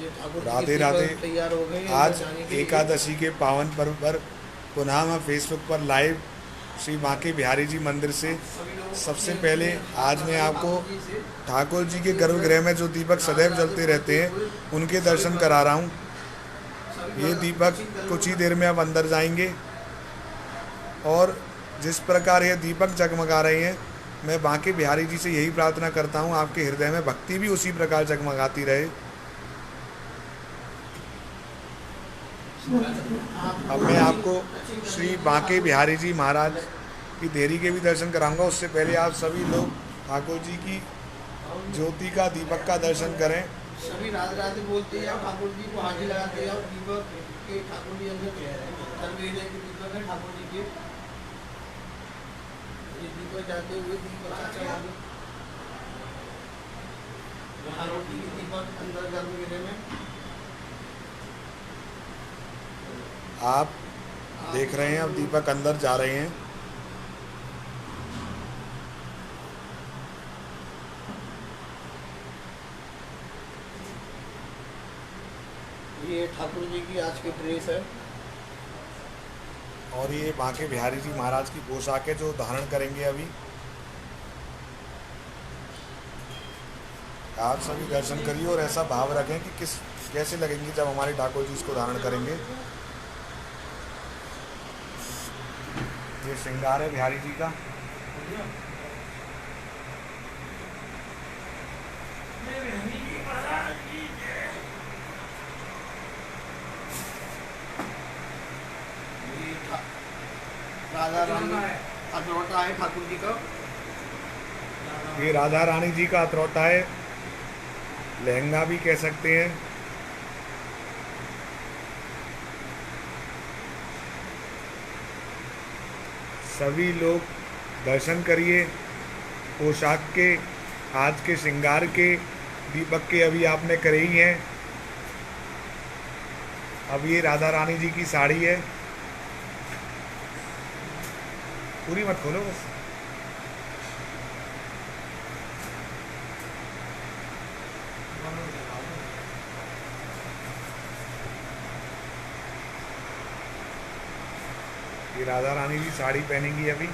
राधे राधे। तैयार हो गए अंदर आज जाने के लिए। एकादशी के पावन पर्व पर पुनः मैं फेसबुक पर लाइव श्री बांके बिहारी जी मंदिर से सभी लोगों को सबसे अपने अपने पहले हाथ आज मैं लगाए आपको ठाकुर जी से। ठाकुर जी के ये गर्भगृह में जो दीपक राधे सदैव राधे जलते रहते बोलते हैं हुए उनके सभी दर्शन करा भक्त रहा हूँ। सभी ये भक्त दीपक उचित दलों कुछ ही में देर में अब अंदर जाएंगे और जिस प्रकार ये दीपक जगमगा रहे हैं, मैं बांके बिहारी जी से यही प्रार्थना करता हूँ आपके हृदय में भक्ति भी उसी प्रकार जगमगाती रहे। अब मैं आपको अच्छी श्री करने के लिए बांके ठाकुर बिहारी जी महाराज की देहरी के भी दर्शन कराऊंगा। उससे पहले आप सभी लोग ठाकुर जी की ज्योति का दीपक का दर्शन करें। सभी राधे राधे बोलते हैं ठाकुर जी को हाजिर लगाते हैं और दीपक के ठाकुर जी अंदर गर्भगृह के दीपक है ठाकुर जी के। ये दीपक जाते हुए दीपक चाचा रोटी के दीपक अंदर गर्भगृह में। आप देख रहे हैं अब दीपक अंदर जा रहे हैं। ये ठाकुर जी की आज की ड्रेस है। और ये बांके बिहारी जी महाराज की पोशाक है जो धारण करेंगे अभी। आप सभी दर्शन करिए और ऐसा भाव रखें कि किस कैसे लगेंगे जब हमारे ठाकुर जी इसको धारण करेंगे। ये श्रृंगार है बिहारी जी का। ये राधा रानी अखरौटा है ठाकुर जी का। ये राधा रानी जी का अतरौटा है, लहंगा भी कह सकते हैं। सभी लोग दर्शन करिए पोशाक के, आज के श्रृंगार के, दीपक के अभी आपने करे ही हैं। अब ये राधा रानी जी की साड़ी है, पूरी मत खोलो बस। ये राधा रानी जी साड़ी पहनेंगी अभी।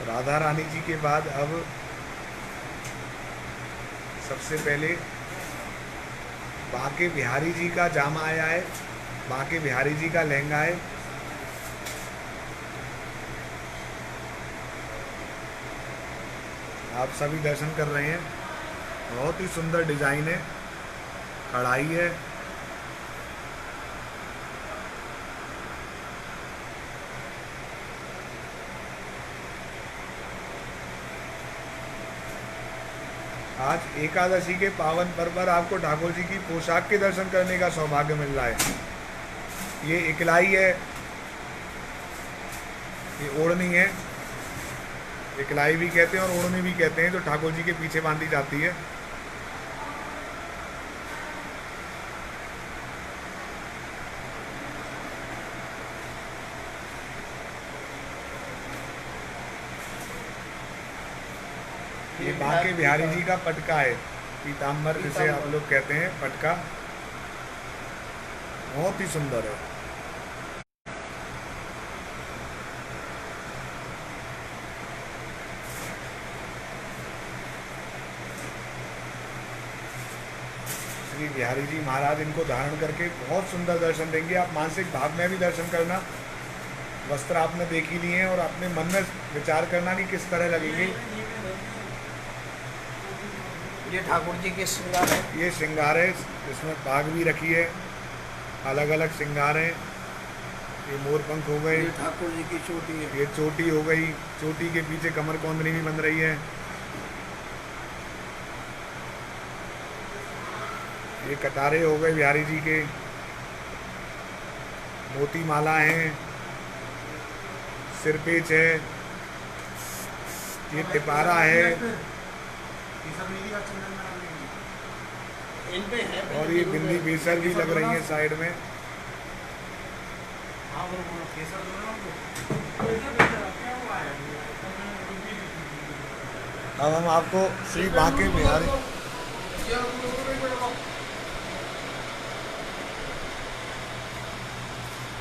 राधा रानी जी के बाद अब सबसे पहले बांके बिहारी जी का जामा आया है, बांके बिहारी जी का लहंगा है। आप सभी दर्शन कर रहे हैं, बहुत ही सुंदर डिजाइन है, कढ़ाई है। आज एकादशी के पावन पर्व पर आपको ठाकुर जी की पोशाक के दर्शन करने का सौभाग्य मिल रहा है। ये इकलाई है, ये ओढ़नी है, इकलाई भी कहते हैं और ओढ़नी भी कहते हैं, जो ठाकुर जी के पीछे बांधी जाती है। ये बांके बिहारी जी का पटका है, पीताम्बर जिसे आप लोग कहते हैं, पटका बहुत ही सुंदर है। श्री बिहारी जी महाराज इनको धारण करके बहुत सुंदर दर्शन देंगे। आप मानसिक भाव में भी दर्शन करना। वस्त्र आपने देख ही लिए हैं और अपने मन में विचार करना कि किस तरह लगेंगे। ये ठाकुर जी के श्रृंगार है। ये श्रृंगार है, इसमें बाघ भी रखी है, अलग अलग श्रृंगार हैं। ये मोर पंख हो गए, ये ठाकुर जी की चोटी है। ये चोटी हो गई, चोटी के पीछे कमर कौंदरी भी बन रही है। ये कटारे हो गए बिहारी जी के, मोती माला है, सिरपेच है, ये टिपारा है इन पे है और ये बिंदी बेसर भी लग रही है साइड में। अब हम आपको श्री बांके बिहारी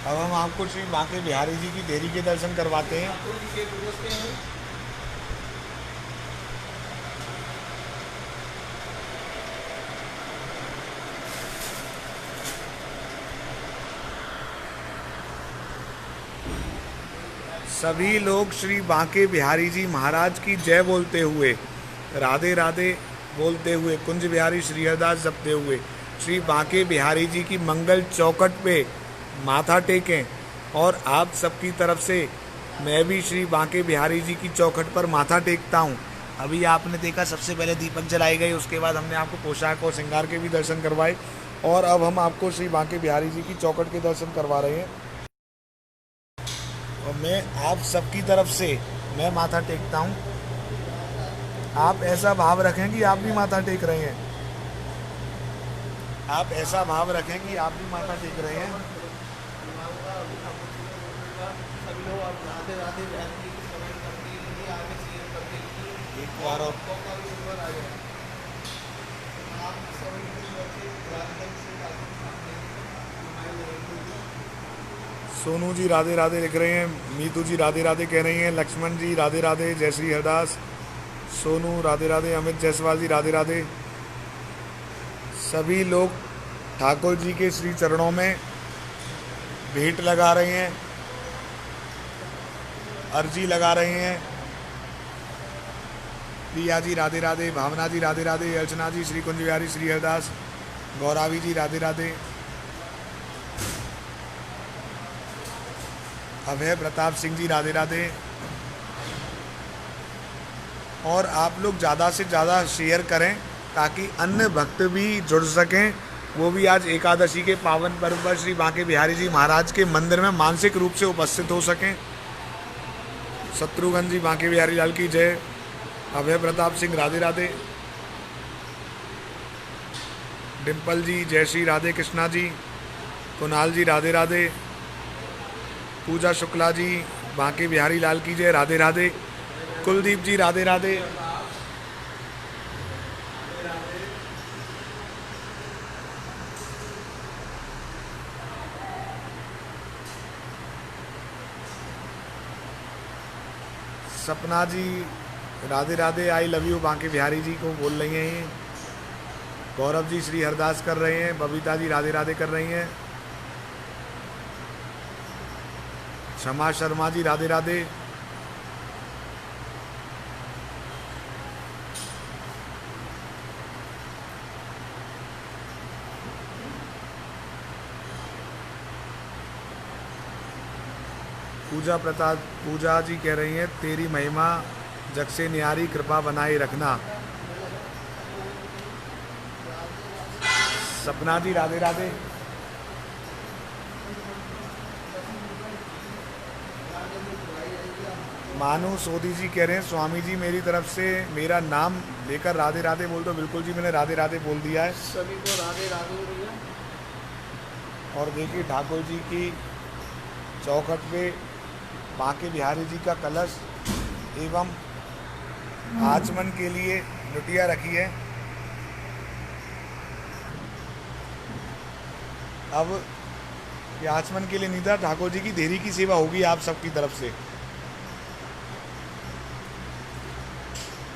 अब हम आपको श्री बांके बिहारी जी की देहरी के दर्शन करवाते हैं। ठाकुर जी के गुरुस्ते हैं। सभी लोग श्री बांके बिहारी जी महाराज की जय बोलते हुए, राधे राधे बोलते हुए, कुंज बिहारी श्री हरदास जपते हुए श्री बांके बिहारी जी की मंगल चौखट पे माथा टेकें। और आप सबकी तरफ से मैं भी श्री बांके बिहारी जी की चौखट पर माथा टेकता हूँ। अभी आपने देखा सबसे पहले दीपक जलाए गए, उसके बाद हमने आपको पोशाक और श्रृंगार के भी दर्शन करवाए, और अब हम आपको श्री बांके बिहारी जी की चौखट के दर्शन करवा रहे हैं। और मैं आप सबकी तरफ से मैं माथा टेकता हूँ। आप ऐसा भाव रखें कि आप भी माथा टेक रहे हैं। आप ऐसा भाव रखें कि आप भी माथा टेक रहे हैं। सभी लोग आप राधे राधे बिहारी जी की कमेंट करते रहिए, आगे शेयर करते रहिए। एक बार और मौका भी एक बार आ जाए। आप सभी की तरफ से राधे से ठाकुर सामने हमारे लोगों को सोनू जी राधे राधे लिख रहे हैं, मीतू जी राधे राधे कह रही हैं, लक्ष्मण जी राधे राधे, जयश्री हरदास, सोनू राधे राधे, अमित जायसवाल जी राधे राधे। सभी लोग ठाकुर जी के श्री चरणों में भेंट लगा रहे हैं, अर्जी लगा रहे हैं। प्रिया जी राधे राधे, भावना जी राधे राधे, अर्चना जी, श्री कुंज बिहारी श्री हरदास, गौरावी जी राधे राधे, अभय प्रताप सिंह जी राधे राधे। और आप लोग ज़्यादा से ज़्यादा शेयर करें ताकि अन्य भक्त भी जुड़ सकें, वो भी आज एकादशी के पावन पर्व पर श्री बांके बिहारी जी महाराज के मंदिर में मानसिक रूप से उपस्थित हो सकें। शत्रुघ्न जी बांके बिहारी लाल की जय, अभय प्रताप सिंह राधे राधे, डिम्पल जी जय श्री राधे कृष्णा जी, कुणाल जी राधे राधे, पूजा शुक्ला जी बांके बिहारी लाल की जय राधे राधे, कुलदीप जी Radhe Radhe, Sapna ji Radhe Radhe, I love you Banke Bihari ji को बोल रही हैं ये। गौरव जी श्री हरदास कर रहे हैं, बबीता जी राधे राधे कर रही हैं, क्षमा शर्मा जी राधे राधे, पूजा जी कह रही हैं, तेरी महिमा जग से न्यारी, कृपा बनाए रखना। सपना जी राधे राधे, मानू सोधी जी कह रहे हैं, स्वामी जी मेरी तरफ से मेरा नाम लेकर राधे राधे बोल दो। बिल्कुल जी, मैंने राधे राधे बोल दिया है। सभी को राधे राधे भैया। और देखिए ठाकुर जी की चौखट पे बांके बिहारी जी का कलश एवं आचमन के लिए लुटिया रखी है। अब ये आचमन के लिए नहीं था, ठाकुर जी की देहरी की सेवा होगी आप सबकी तरफ से।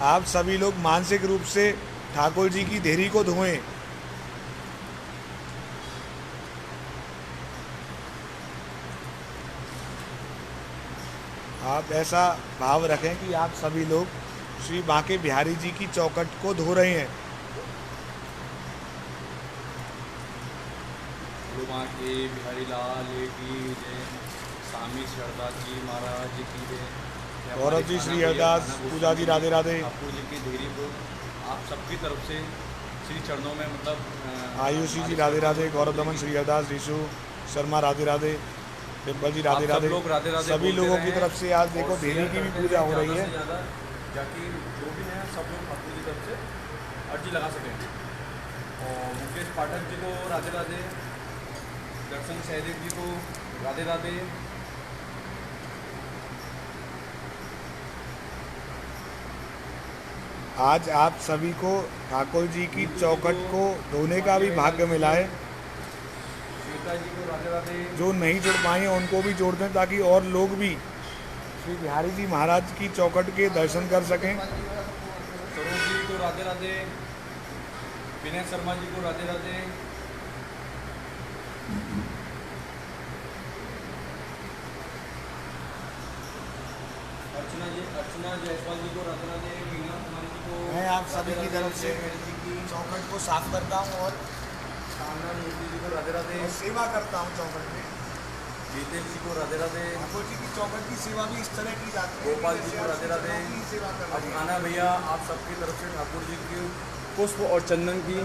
आप सभी लोग मानसिक रूप से ठाकुर जी की देहरी को धोएं। आप ऐसा भाव रखें कि आप सभी लोग श्री बांके बिहारी जी की चौखट को धो रहे हैं। बांके बिहारी लाल की जय, स्वामी श्रद्धास जी महाराज की जय। गौरव जी श्री हरदास, पूजा जी राधे राधे, ठाकुर जी की देहरी को आप सबकी तरफ से श्री चरणों में मतलब आयुषी जी राधे राधे, गौरव दमन श्री हरदास, ऋषु शर्मा राधे राधे, डिम्पल जी राधे राधे, सभी लोगों की तरफ से आज देखो देहरी की भी पूजा हो रही है। ताकि जो भी हैं सब लोग ठाकुर की तरफ से अर्जी लगा सकें। और मुकेश पाठक जी को राधे राधे, दर्शन सहदेव जी को राधे राधे, आज आप सभी को ठाकुर जी की चौखट को धोने का भी भाग्य मिला है। सीता जी को राधे राधे। जो नहीं जुड़ पाए हैं उनको भी जोड़ दें ताकि और लोग भी श्री बिहारी जी महाराज की चौखट के दर्शन कर सकें। सरोज जी को राधे राधे। विनय शर्मा जी को राधे राधे। अर्चना जायसवाल जी को राधे राधे। मीना कुमारी जी को मैं आप सभी की तरफ से जी की। चौखट को साफ करता हूँ और कामना मूर्ति जी को राधे राधे। सेवा करता हूँ चौखट में। जीतेश जी को राधे राधे। ठाकुर जी की चौखट की सेवा भी इस तरह की जाती है। गोपाल जी को राधे राधे। सेवा कर अब आना भैया आप सबकी तरफ से ठाकुर जी की पुष्प और चंदन की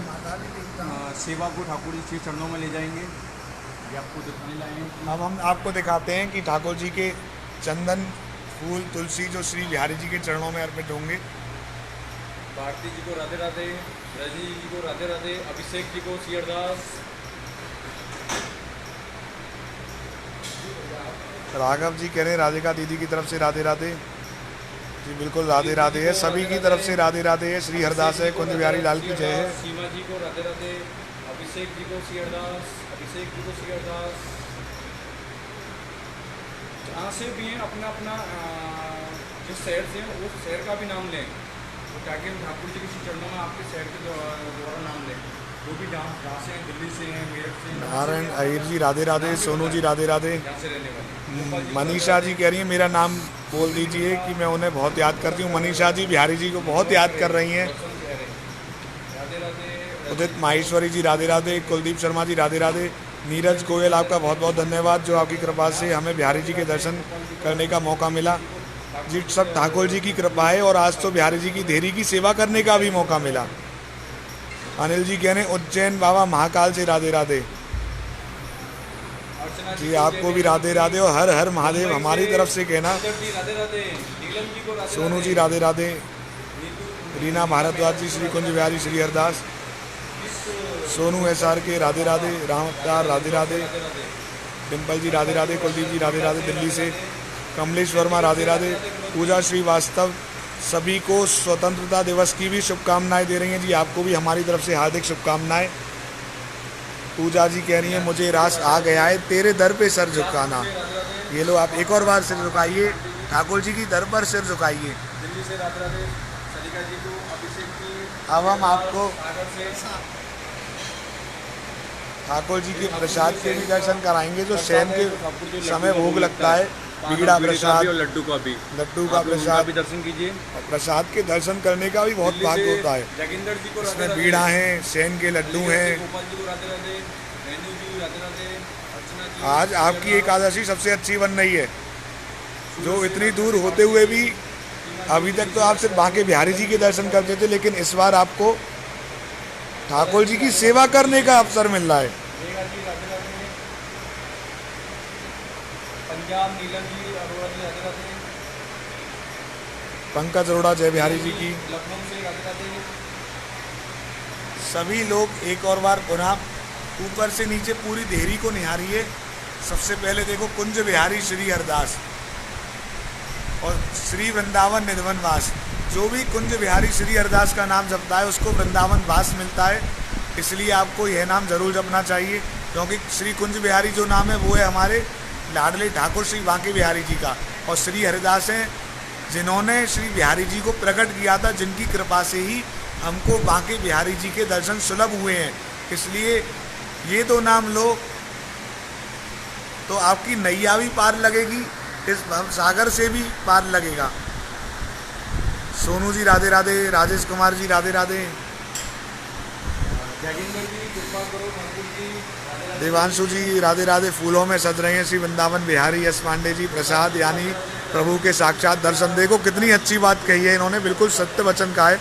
सेवा को ठाकुर जी के चरणों में ले जाएंगे। ये आपको दिखाने लाए हैं। अब हम आपको दिखाते हैं कि ठाकुर जी के चंदन फूल तुलसी जो श्री बिहारी जी के चरणों में अर्पित होंगे। भारती जी को राधे राधे। रजनी जी को राधे राधे। अभिषेक जी को श्री अरदास। राघव जी कह रहे हैं राधिका दीदी की तरफ से राधे राधे। जी बिल्कुल राधे राधे है, सभी की तरफ से राधे राधे है। श्री हरदास है, कुंज बिहारी लाल की जय है। सीमा जी को राधे राधे। अभिषेक जी को श्री अरदास। अभिषेक जी को श्री अरदास। जहाँ से भी हैं अपना अपना जिस शहर से हैं उस शहर का भी नाम लें, तो ताकि हम ठाकुर जी के चरणों में आपके शहर के द्वारा नाम लें। वो भी जहाँ से हैं, दिल्ली से हैं, मेरठ से हैं। नारायण अहिर जी राधे राधे। सोनू जी राधे राधे। यहाँ से रहने वाले। मनीषा जी कह रही है मेरा नाम बोल दीजिए कि मैं उन्हें बहुत याद करती हूँ। मनीषा जी बिहारी जी को बहुत याद कर रही हैं। राधे राधे। उदित माहेश्वरी जी राधे राधे। कुलदीप शर्मा जी राधे राधे। नीरज गोयल आपका बहुत बहुत धन्यवाद, जो आपकी कृपा से हमें बिहारी जी के दर्शन करने का मौका मिला। जी सब ठाकुर जी की कृपा है और आज तो बिहारी जी की देरी की सेवा करने का भी मौका मिला। अनिल जी कह रहे हैं उज्जैन बाबा महाकाल से राधे राधे। जी आपको भी राधे राधे और हर हर महादेव हमारी तरफ से कहना। सोनू जी राधे राधे। रीना भारद्वाज जी श्री कुंज बिहारी श्री हरदास। सोनू SR के राधे राधे। राम अवतार राधे राधे। डिम्पल जी राधे राधे। कुलदीप जी राधे राधे दिल्ली से। कमलेश वर्मा राधे राधे। पूजा श्रीवास्तव सभी को स्वतंत्रता दिवस की भी शुभकामनाएं दे रही हैं। जी आपको भी हमारी तरफ से हार्दिक शुभकामनाएं। पूजा जी कह रही हैं मुझे रास आ गया है तेरे दर पे सर झुकाना। ये लो आप एक और बार सिर झुकाइए, ठाकुर जी की दर पर सिर झुकाइए। दिल्ली से राधे राधे। सरिका जी को अभिषेक की। अब हम आपको सागर से ठाकुर जी के प्रसाद के भी दर्शन कराएंगे जो शयन के समय भोग लगता है। बीड़ा प्रसाद और लड्डू का भी। लड्डू का आप लोग उनका प्रसाद भी दर्शन कीजिए। और प्रसाद के दर्शन करने का भी बहुत दिल्ली भाग्य से होता है। जगिंदर जी को राधे इसमें राधे। बीड़ा हैं, शयन के लड्डू अलीगढ़ से हैं। गोपाल जी को राधे राधे। रेनू जी राधे राधे। अर्चना जी। आज आपकी एकादशी सबसे अच्छी बन रही है, जो इतनी दूर होते हुए भी अभी तक तो आप सिर्फ बांके बिहारी जी के दर्शन करते थे, लेकिन इस बार आपको ठाकुर जी की सेवा करने का अवसर मिल रहा है। रेखा जी राधे राधे। पंजाब नीलम जी अरोड़ा जी राधे राधे। पंकज अरोड़ा जय बिहारी जी की। लखनऊ से राधे राधे। सभी लोग एक और बार पुनः ऊपर से नीचे पूरी देहरी को निहारिए। सबसे पहले देखो कुंज बिहारी श्री हरदास और श्री वृंदावन निधवन वास। जो भी कुंज बिहारी श्री हरदास का नाम जपता है उसको वृंदावन वास मिलता है, इसलिए आपको यह नाम जरूर जपना चाहिए, क्योंकि श्री कुंज बिहारी जो नाम है वो है हमारे लाडले ठाकुर श्री बांके बिहारी जी का, और श्री हरिदास हैं जिन्होंने श्री बिहारी जी को प्रकट किया था, जिनकी कृपा से ही हमको बांके बिहारी जी के दर्शन सुलभ हुए हैं। इसलिए ये दो नाम लो तो आपकी नैया भी पार लगेगी, इस सागर से भी पार लगेगा। सोनू जी राधे राधे। राजेश कुमार जी राधे राधे। जगिंदर जी कृपा करो ठाकुर जी राधे राधे। देवांशु जी राधे राधे। फूलों में सज रहे हैं श्री वृंदावन बिहारी। यश पांडे जी प्रसाद यानी प्रभु के साक्षात दर्शन। देखो कितनी अच्छी बात कही है इन्होंने, बिल्कुल सत्य वचन का है,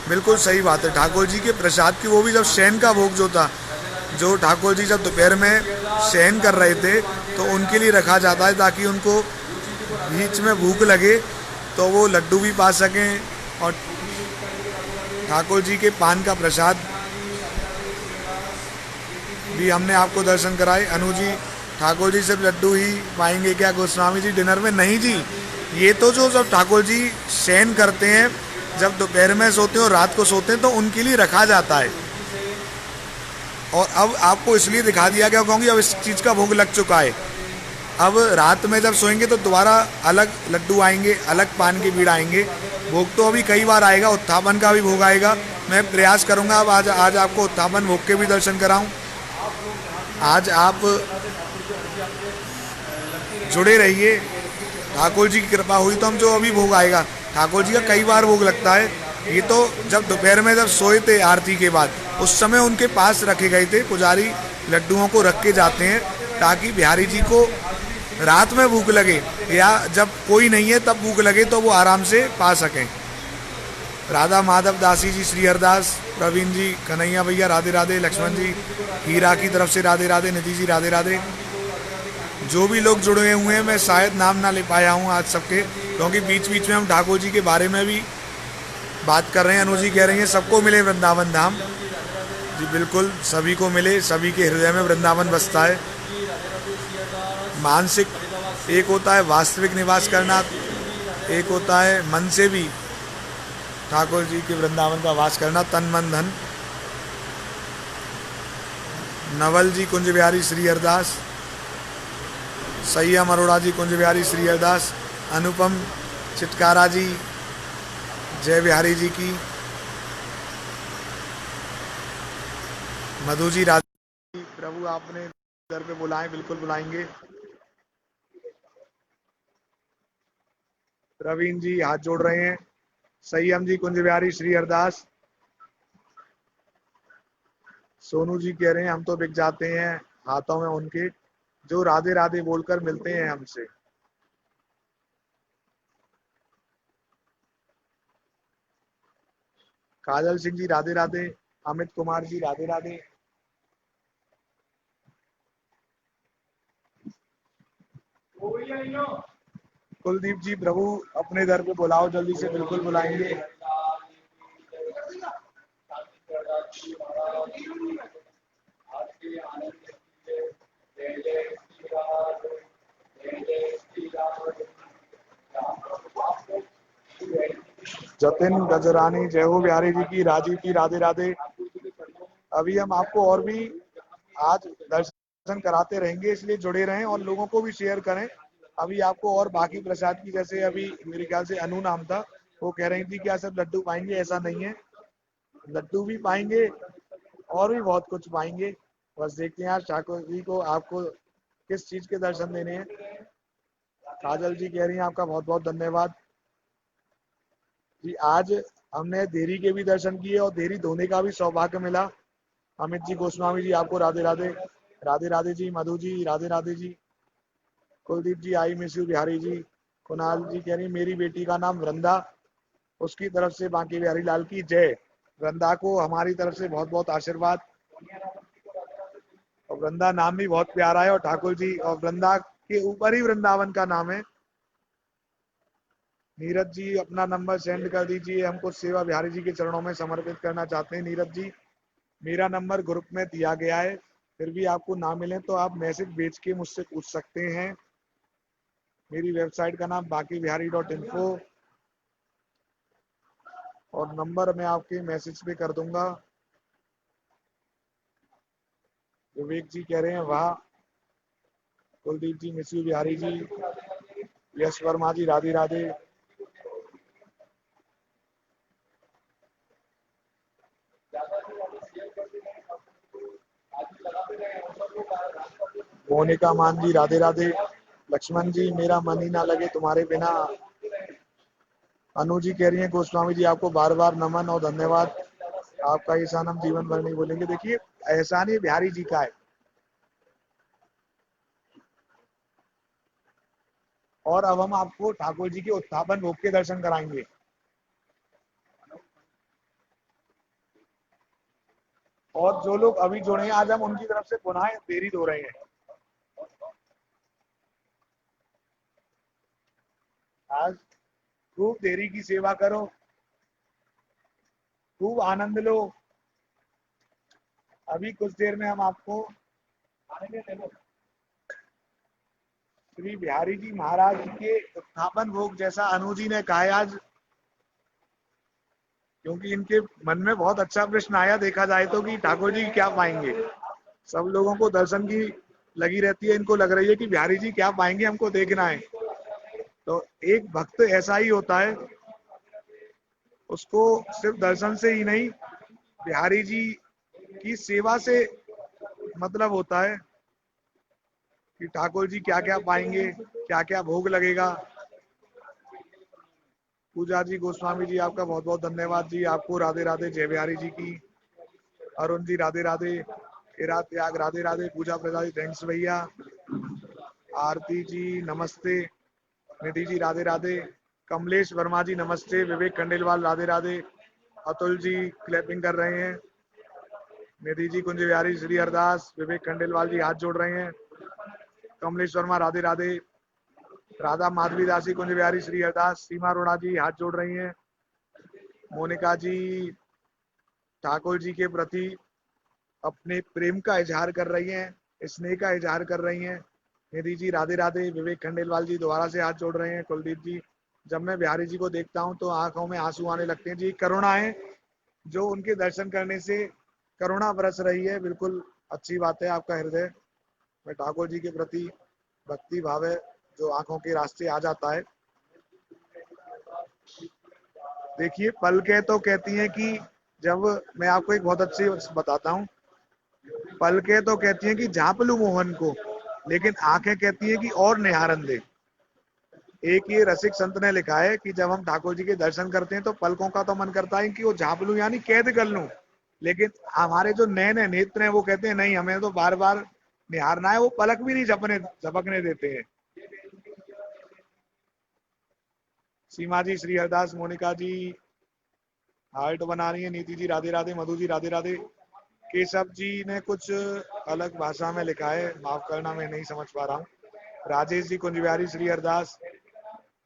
बिल्कुल सही बात है। ठाकुर जी के प्रसाद की, वो भी जब शयन का भोग जो था, जो ठाकुर जी जब दोपहर में शयन कर रहे थे तो उनके लिए रखा जाता है, ताकि उनको बीच में भूख लगे तो वो लड्डू भी पा सकें। और ठाकुर जी के पान का प्रसाद भी हमने आपको दर्शन कराए। अनु जी ठाकुर जी सिर्फ लड्डू ही पाएंगे क्या गोस्वामी जी डिनर में? नहीं जी, ये तो जो सब ठाकुर जी शयन करते हैं जब दोपहर में सोते हैं और रात को सोते हैं तो उनके लिए रखा जाता है। और अब आपको इसलिए दिखा दिया गया क्योंकि अब इस चीज़ का भोग लग चुका है। अब रात में जब सोएंगे तो दोबारा अलग लड्डू आएंगे, अलग पान की बीड़ आएंगे। भोग तो अभी कई बार आएगा, उत्थापन का भी भोग आएगा। मैं प्रयास करूंगा अब आज आपको उत्थापन भोग के भी दर्शन कराऊं। आज आप जुड़े रहिए, ठाकुर जी की कृपा हुई तो हम जो अभी भोग आएगा, ठाकुर जी का कई बार भोग लगता है। ये तो जब दोपहर में जब सोए थे आरती के बाद, उस समय उनके पास रखे गए थे। पुजारी लड्डुओं को रख के जाते हैं ताकि बिहारी जी को रात में भूख लगे या जब कोई नहीं है तब भूख लगे तो वो आराम से पा सकें। राधा माधव दासी जी, श्री हरदास, प्रवीण जी, कन्हैया भैया राधे राधे, लक्ष्मण जी हीरा की तरफ से राधे राधे, निधि जी राधे राधे। जो भी लोग जुड़े हुए हैं, मैं शायद नाम ना ले पाया हूँ आज सबके, क्योंकि बीच बीच में हम ठाकुर जी के बारे में भी बात कर रहे हैं। अनु जी कह रही हैं सबको मिले वृंदावन धाम। जी बिल्कुल, सभी को मिले, सभी के हृदय में वृंदावन बसता है। मानसिक एक होता है, वास्तविक निवास करना एक होता है, मन से भी ठाकुर जी के वृंदावन का वास करना, तन मन धन। नवल जी कुंज बिहारी श्री हरदास, सैयम अरोड़ा जी कुंज बिहारी श्री हरदास, अनुपम चिटकारा जी जय बिहारी जी की, मधु जी राधे। प्रभु आपने घर पे बुलाएं, बिल्कुल बुलाएंगे। प्रवीण जी हाथ जोड़ रहे हैं, संयम जी कुंज बिहारी श्री हरदास। सोनू जी कह रहे हैं हम तो बिक जाते हैं हाथों में उनके, जो राधे राधे बोलकर मिलते हैं हमसे। काजल सिंह जी राधे राधे, अमित कुमार जी राधे राधे। कुलदीप जी प्रभु अपने दर पे बुलाओ, जल्दी से बिल्कुल बुलाएंगे। जतिन गजरानी जय हो बिहारी जी की, राजीव की राधे राधे। अभी हम आपको और भी आज दर्शन कराते रहेंगे, इसलिए जुड़े रहें और लोगों को भी शेयर करें। अभी आपको और बाकी प्रसाद की, जैसे अभी मेरे ख्याल से अनु नाम था, वो कह रही थी क्या सब लड्डू पाएंगे, ऐसा नहीं है, लड्डू भी पाएंगे और भी बहुत कुछ पाएंगे। बस देखते हैं आज ठाकुर जी को आपको किस चीज के दर्शन देने हैं। काजल जी कह रही हैं आपका बहुत बहुत धन्यवाद जी। आज हमने देरी के भी दर्शन किए और देरी धोने का भी सौभाग्य मिला। अमित जी गोस्वामी जी आपको राधे राधे, राधे राधे जी। मधु जी राधे राधे जी। कुलदीप जी I miss you Bihari ji. Kunal जी कह रही मेरी बेटी का नाम वृंदा, उसकी तरफ से बांके बिहारी लाल की जय। वृंदा को हमारी तरफ से बहुत बहुत आशीर्वाद। और वृंदा नाम भी बहुत प्यारा है और ठाकुर जी और वृंदा के ऊपर ही वृंदावन का नाम है। नीरज जी अपना नंबर सेंड कर दीजिए, हम कुछ सेवा बिहारी जी के चरणों में समर्पित करना चाहते हैं। नीरज जी मेरा नंबर ग्रुप में दिया गया है, फिर भी आपको ना मिले तो आप मैसेज भेज के मुझसे पूछ सकते हैं। मेरी वेबसाइट का नाम bakiBihari.info और नंबर मैं आपके मैसेज पे कर दूंगा। विवेक जी कह रहे हैं वाह। कुलदीप जी मिस यू बिहारी जी। यश वर्मा जी राधे राधे। मोनिका मान जी राधे राधे। लक्ष्मण जी मेरा मन ही ना लगे तुम्हारे बिना। अनु जी कह रही हैं गोस्वामी जी आपको बार बार नमन और धन्यवाद, आपका एहसान हम जीवन भर नहीं बोलेंगे। देखिए एहसान ही बिहारी जी का है। और अब हम आपको ठाकुर जी के उत्थापन भोग के दर्शन कराएंगे। और जो लोग अभी जुड़े हैं आज हम उनकी तरफ से पुनः देरी हो रहे हैं। आज खूब देरी की सेवा करो, खूब आनंद लो। अभी कुछ देर में हम आपको श्री बिहारी जी महाराज के उत्थापन भोग, जैसा अनु जी ने कहा आज क्योंकि इनके मन में बहुत अच्छा प्रश्न आया देखा जाए तो कि ठाकुर जी क्या पाएंगे। सब लोगों को दर्शन की लगी रहती है, इनको लग रही है कि बिहारी जी क्या पाएंगे, हमको देखना है। तो एक भक्त ऐसा ही होता है, उसको सिर्फ दर्शन से ही नहीं, बिहारी जी की सेवा से मतलब होता है कि ठाकुर जी क्या क्या पाएंगे, क्या क्या भोग लगेगा। पूजा जी गोस्वामी जी, आपका बहुत बहुत धन्यवाद जी। आपको राधे राधे, जय बिहारी जी की। अरुण जी राधे राधे, इरा त्याग राधे राधे, पूजा प्रसाद थैंक्स भैया। आरती जी नमस्ते, निधि जी राधे राधे, कमलेश वर्मा जी नमस्ते, विवेक खंडेलवाल राधे राधे, अतुल जी क्लैपिंग कर रहे हैं, निधि जी कुंज बिहारी, श्री अरदास, विवेक खंडेलवाल जी हाथ जोड़ रहे हैं, कमलेश वर्मा राधे राधे, राधा माधवी दासी कुंज बिहारी, श्री अरदास, सीमा अरोड़ा जी हाथ जोड़ रही हैं, मोनिका जी ठाकुर जी के प्रति अपने प्रेम का इजहार कर रही हैं, स्नेह का इजहार कर रही हैं। निधि जी राधे राधे, विवेक खंडेलवाल जी दोबारा से हाथ जोड़ रहे हैं, कुलदीप जी, जब मैं बिहारी जी को देखता हूं तो आंखों में आंसू आने लगते हैं जी। करुणा है जो उनके दर्शन करने से करुणा बरस रही है, बिल्कुल अच्छी बात है आपका हृदय में ठाकुर जी के प्रति भक्ति भाव है जो आंखों के रास्ते आ जाता है। देखिए पलकें तो कहती हैं कि जब मैं आपको एक बहुत अच्छी बताता हूँ, पलकें तो कहती हैं कि झांप लूं मोहन को, लेकिन आंखें कहती हैं कि और निहारन दे। एक ये रसिक संत ने लिखा है कि जब हम ठाकुर जी के दर्शन करते हैं तो पलकों का तो मन करता है कि वो झांप लूं यानी कैद कर लूं, लेकिन हमारे जो नैन है, नेत्र हैं, वो कहते हैं नहीं, हमें तो बार बार निहारना है, वो पलक भी नहीं झपकने देते हैं। सीमा जी श्री हरदास, मोनिका जी हार्ट बना रही है, नीति जी राधे राधे, मधु जी राधे राधे, केशव जी ने कुछ अलग भाषा में लिखा है, माफ करना मैं नहीं समझ पा रहा हूँ। राजेश जी कुंज बिहारी, श्री अरदास,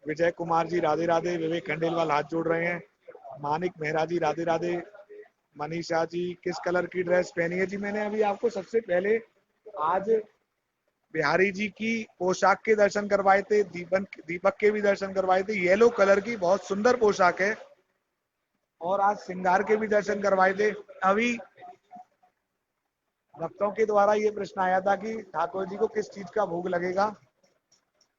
विजय कुमार जी राधे राधे, विवेक खंडेलवाल हाथ जोड़ रहे हैं, मानिक मेहरा जी राधे राधे, मनीषा जी किस कलर की ड्रेस पहनी है जी। मैंने अभी आपको सबसे पहले आज बिहारी जी की पोशाक के दर्शन करवाए थे, दीपक के भी दर्शन करवाए थे, येलो कलर की बहुत सुंदर पोशाक है, और आज श्रृंगार के भी दर्शन करवाए थे। अभी भक्तों के द्वारा ये प्रश्न आया था कि ठाकुर जी को किस चीज का भोग लगेगा,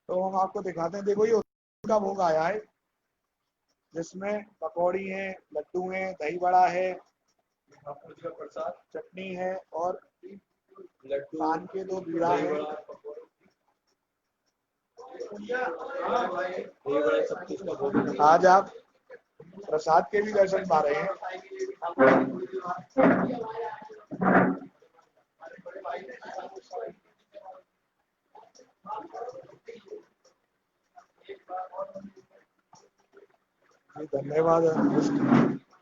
तो हम आपको दिखाते हैं। देखो ये उसका भोग आया है जिसमें पकौड़ी है, लड्डू है, दही बड़ा है, प्रसाद चटनी है और लड्डू, पान के 2 बीड़ा है। आज आप प्रसाद के भी दर्शन पा रहे हैं। धन्यवाद।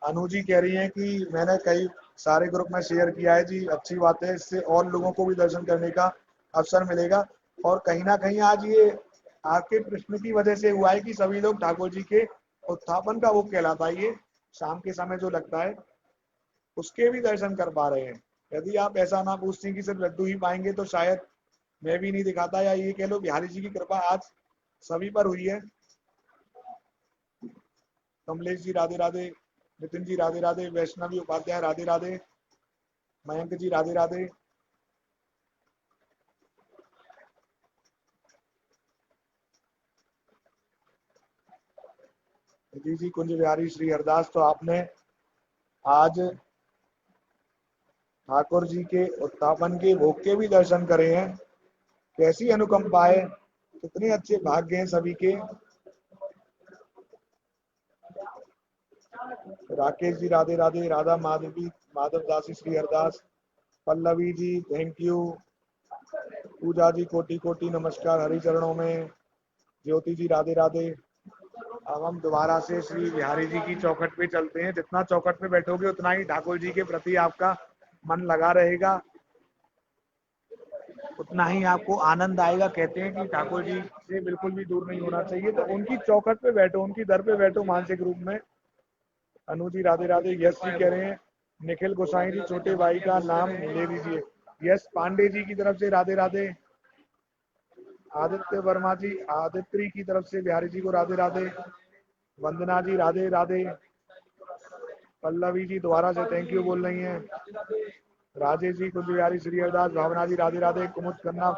अनु जी कह रही हैं कि मैंने कई सारे ग्रुप में शेयर किया है जी, अच्छी बात है, इससे और लोगों को भी दर्शन करने का अवसर मिलेगा। और कहीं ना कहीं आज ये आपके प्रश्न की वजह से हुआ है कि सभी लोग ठाकुर जी के उत्थापन का वो कहलाता है, ये शाम के समय जो लगता है उसके भी दर्शन कर पा रहे हैं। यदि आप ऐसा ना पूछते कि सिर्फ लड्डू ही पाएंगे तो शायद मैं भी नहीं दिखाता, या ये कह लो बिहारी जी की कृपा आज सभी पर हुई है। कमलेश जी राधे राधे, नितिन जी राधे राधे, वैष्णवी उपाध्याय राधे राधे, मयंक जी राधे राधे, निधि जी कुंज बिहारी, श्री हरदास। तो आपने आज ठाकुर जी के उत्थापन के भोग के भी दर्शन करे हैं, कैसी अनुकंपा है, कितने अच्छे भाग्य हैं सभी के। राकेश जी राधे राधे, राधा माधवी माधव दासी, श्री हरदास, पल्लवी जी थैंक यू, पूजा जी कोटि कोटि नमस्कार हरि चरणों में, ज्योति जी राधे राधे। अब हम दोबारा से श्री बिहारी जी की चौखट पे चलते हैं। जितना चौखट पे बैठोगे उतना ही ठाकुर जी के प्रति आपका मन लगा रहेगा, उतना ही आपको आनंद आएगा। कहते हैं कि ठाकुर जी से बिल्कुल भी दूर नहीं होना चाहिए, तो उनकी चौखट पे बैठो, उनकी दर पे बैठो मानसिक रूप में। अनु जी राधे राधे, यश जी कह रहे हैं निखिल गोसाई जी छोटे भाई का नाम ले लीजिए। यश पांडे जी की तरफ से राधे राधे, आदित्य वर्मा जी आदित्री की तरफ से बिहारी जी को राधे राधे, वंदना जी राधे राधे, पल्लवी जी दोबारा से थैंक यू बोल रही हैं। राजेश जी, कुंज बिहारी, श्री हरदास, भावना जी राधे राधे, कुमुद खन्ना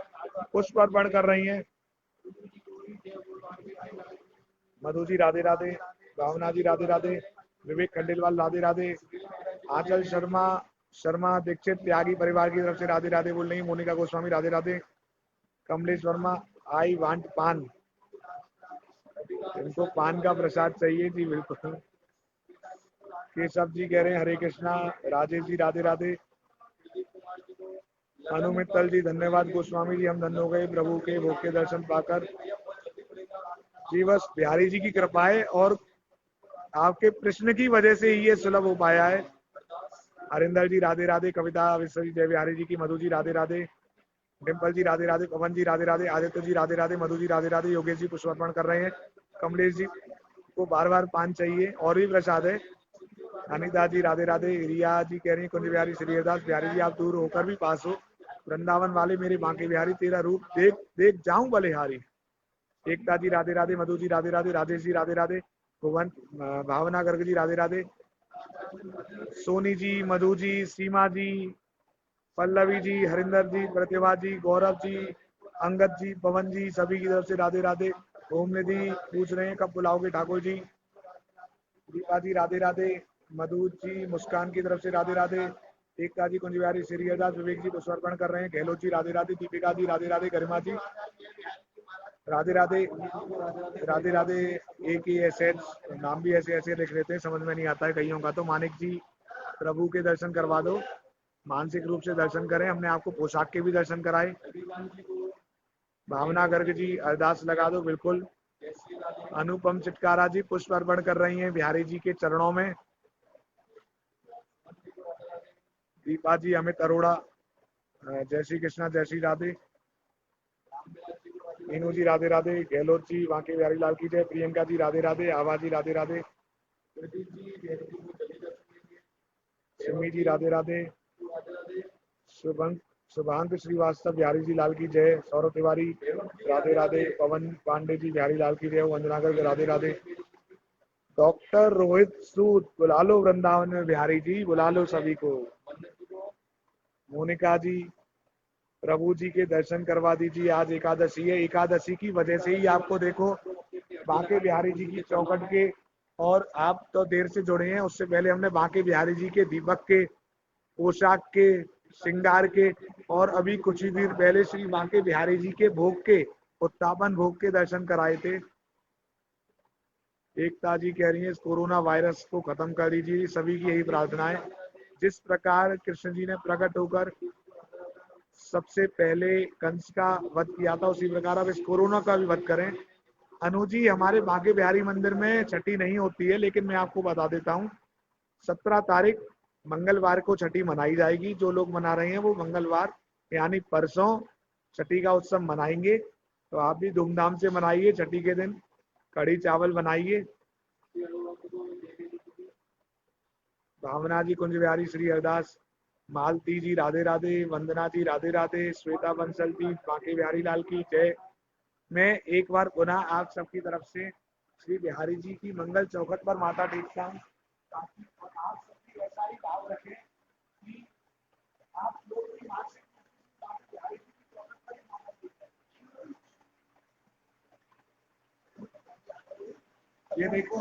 पुष्प अर्पण कर रही हैं। मधु जी राधे राधे, भावना जी राधे राधे, विवेक खंडेलवाल राधे राधे, आंचल शर्मा दीक्षित त्यागी परिवार की तरफ से राधे राधे बोल रही, मोनिका गोस्वामी राधे राधे, कमलेश वर्मा आई वांट पान, इनको पान का प्रसाद चाहिए जी, बिल्कुल। केशव जी कह रहे हैं हरे कृष्णा, राजेश जी राधे राधे, अनु मित्तल जी धन्यवाद, गोस्वामी जी हम धन्य हो गए प्रभु के भोग के दर्शन पाकर जी, बस बिहारी जी की कृपा है और आपके प्रश्न की वजह से ही ये सुलभ हो पाया है। हरिंदर जी राधे राधे, कविता विश्वजी जय बिहारी जी की, मधु जी राधे राधे, डिम्पल जी राधे राधे, पवन जी राधे राधे, आदित्य जी राधे राधे, मधु जी राधे राधे, योगेश जी पुष्पार्पण कर रहे हैं, कमलेश जी को बार बार पान चाहिए और भी प्रसाद है, अनिता जी राधे राधे, रिया जी कह रही है कुंज बिहारी श्री हरदास, बिहारी जी आप दूर होकर भी पास हो, वृंदावन वाले मेरे बांके बिहारी, तेरा रूप देख देख जाऊं बलिहारी, एकता जी राधे राधे, मधु जी राधे राधे, राजेश जी राधे राधे, भुवन भावना गर्ग जी राधे राधे, सोनी जी, मधु जी, सीमा जी, पल्लवी जी, हरिंदर जी, प्रतिभा जी, गौरव जी, अंगद जी, पवन जी, सभी की तरफ से राधे राधे। ओम निधि पूछ रहे हैं कब बुलाओगे ठाकुर जी, दीपा जी राधे राधे, मधु जी मुस्कान की तरफ से राधे राधे, एकता जी कुंज बिहारी श्री हरदास, विवेक जी पुष्पार्पण कर रहे हैं, गहलोत जी राधे राधे, दीपिका जी राधे राधे, गरिमा जी राधे राधे, राधे राधे, एक ही ऐसे नाम भी ऐसे ऐसे लिख लेते हैं, समझ में नहीं आता है कईयों का, तो मानिक जी प्रभु के दर्शन करवा दो, मानसिक रूप से दर्शन करें, हमने आपको पोशाक के भी दर्शन कराए, भावना गर्ग जी अरदास लगा दो बिल्कुल, अनुपम चिटकारा जी पुष्प अर्पण कर रही हैं बिहारी जी के चरणों में, दीपा जी, अमित अरोड़ा जय श्री कृष्णा जय श्री राधे, मीनू जी राधे राधे, गहलोत जी बांके बिहारी लाल की जय, प्रियंका जी राधे राधे, आभा जी राधे राधे, सिमी जी राधे राधे, शुभांक श्रीवास्तव बिहारी जी लाल की जय, सौरभ तिवारी राधे राधे, पवन पांडे जी बिहारी लाल की जय, वंदना गर्ग राधे राधे, डॉक्टर रोहित सूद बुला लो वृंदावन में बिहारी जी, बुला लो सभी को, मोनिका जी प्रभु जी के दर्शन करवा दीजिए, आज एकादशी है, एकादशी की वजह से ही आपको देखो बांके बिहारी जी की चौखट के, और आप तो देर से जुड़े हैं, उससे पहले हमने बांके बिहारी जी के दीपक के, पोशाक के, श्रृंगार के, और अभी कुछ ही देर पहले श्री बांके बिहारी जी के भोग के, उत्तापन भोग के दर्शन कराए थे। एकता जी कह रही है इस कोरोना वायरस को खत्म कर दीजिए, सभी की यही प्रार्थना है, जिस प्रकार कृष्ण जी ने प्रकट होकर सबसे पहले कंस का वध किया था, उसी प्रकार अब इस कोरोना का भी वध करें। अनु जी हमारे बांके बिहारी मंदिर में छठी नहीं होती है, लेकिन मैं आपको बता देता हूँ 17 तारीख मंगलवार को छठी मनाई जाएगी, जो लोग मना रहे हैं वो मंगलवार यानी परसों छठी का उत्सव मनाएंगे, तो आप भी धूमधाम से मनाइए, छठी के दिन कढ़ी चावल बनाइए। भावना जी कुंज बिहारी श्री हरदास, मालती जी राधे राधे, वंदना जी राधे राधे, श्वेता बंसल जी बांके बिहारी लाल की जय। मैं एक बार पुनः आप सबकी तरफ से श्री बिहारी जी की मंगल चौखट पर माथा टेकता हूँ, ताकि आप सबकी ऐसा ही भाव रखें कि आप लोग भी मानसिक बिहारी जी की चौखट पर ही माथा टेकें। ये देखो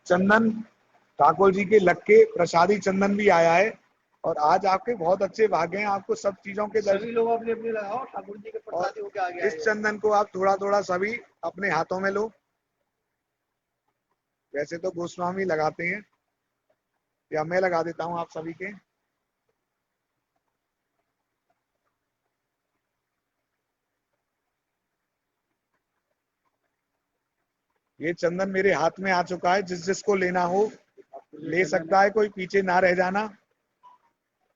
चंदन ठाकुर जी के लग के प्रसादी चंदन भी आया है, और आज आपके बहुत अच्छे भाग्य हैं, आपको सब चीजों के सभी लोग अपने अपने लगाओ, ठाकुर जी के प्रसादी होके आ गया। इस चंदन को आप थोड़ा थोड़ा सभी अपने हाथों में लो, वैसे तो गोस्वामी लगाते हैं, या मैं लगा देता हूं आप सभी के। ये चंदन मेरे हाथ में आ चुका है, जिस जिसको लेना हो ले सकता है, कोई पीछे ना रह जाना,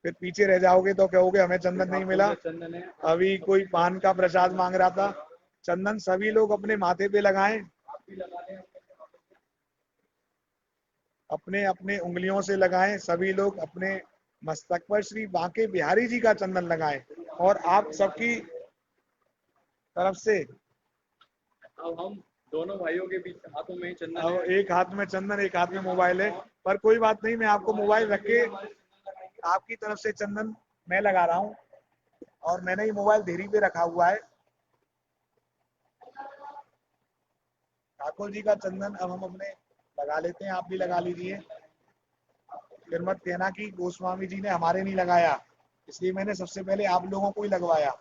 फिर पीछे रह जाओगे तो कहोगे हमें चंदन नहीं मिला। अभी कोई पान का प्रसाद मांग रहा था, चंदन सभी लोग अपने माथे पे लगाएं, अपने अपने उंगलियों से लगाएं, सभी लोग अपने मस्तक पर श्री बांके बिहारी जी का चंदन लगाएं, और आप सबकी तरफ से अब हम दोनों भाइयों के बीच हाथों में चंदन और है। एक हाथ में चंदन, एक हाथ में मोबाइल है, पर कोई बात नहीं, मैं आपको मोबाइल रख के आपकी तरफ से चंदन मैं लगा रहा हूँ, और मैंने ये मोबाइल देरी पे रखा हुआ है। ठाकुर जी का चंदन अब हम अपने लगा लेते हैं, आप भी लगा लीजिए। फिर मत कहना कि गोस्वामी जी ने हमारे नहीं लगाया, इसलिए मैंने सबसे पहले आप लोगों को ही लगवाया।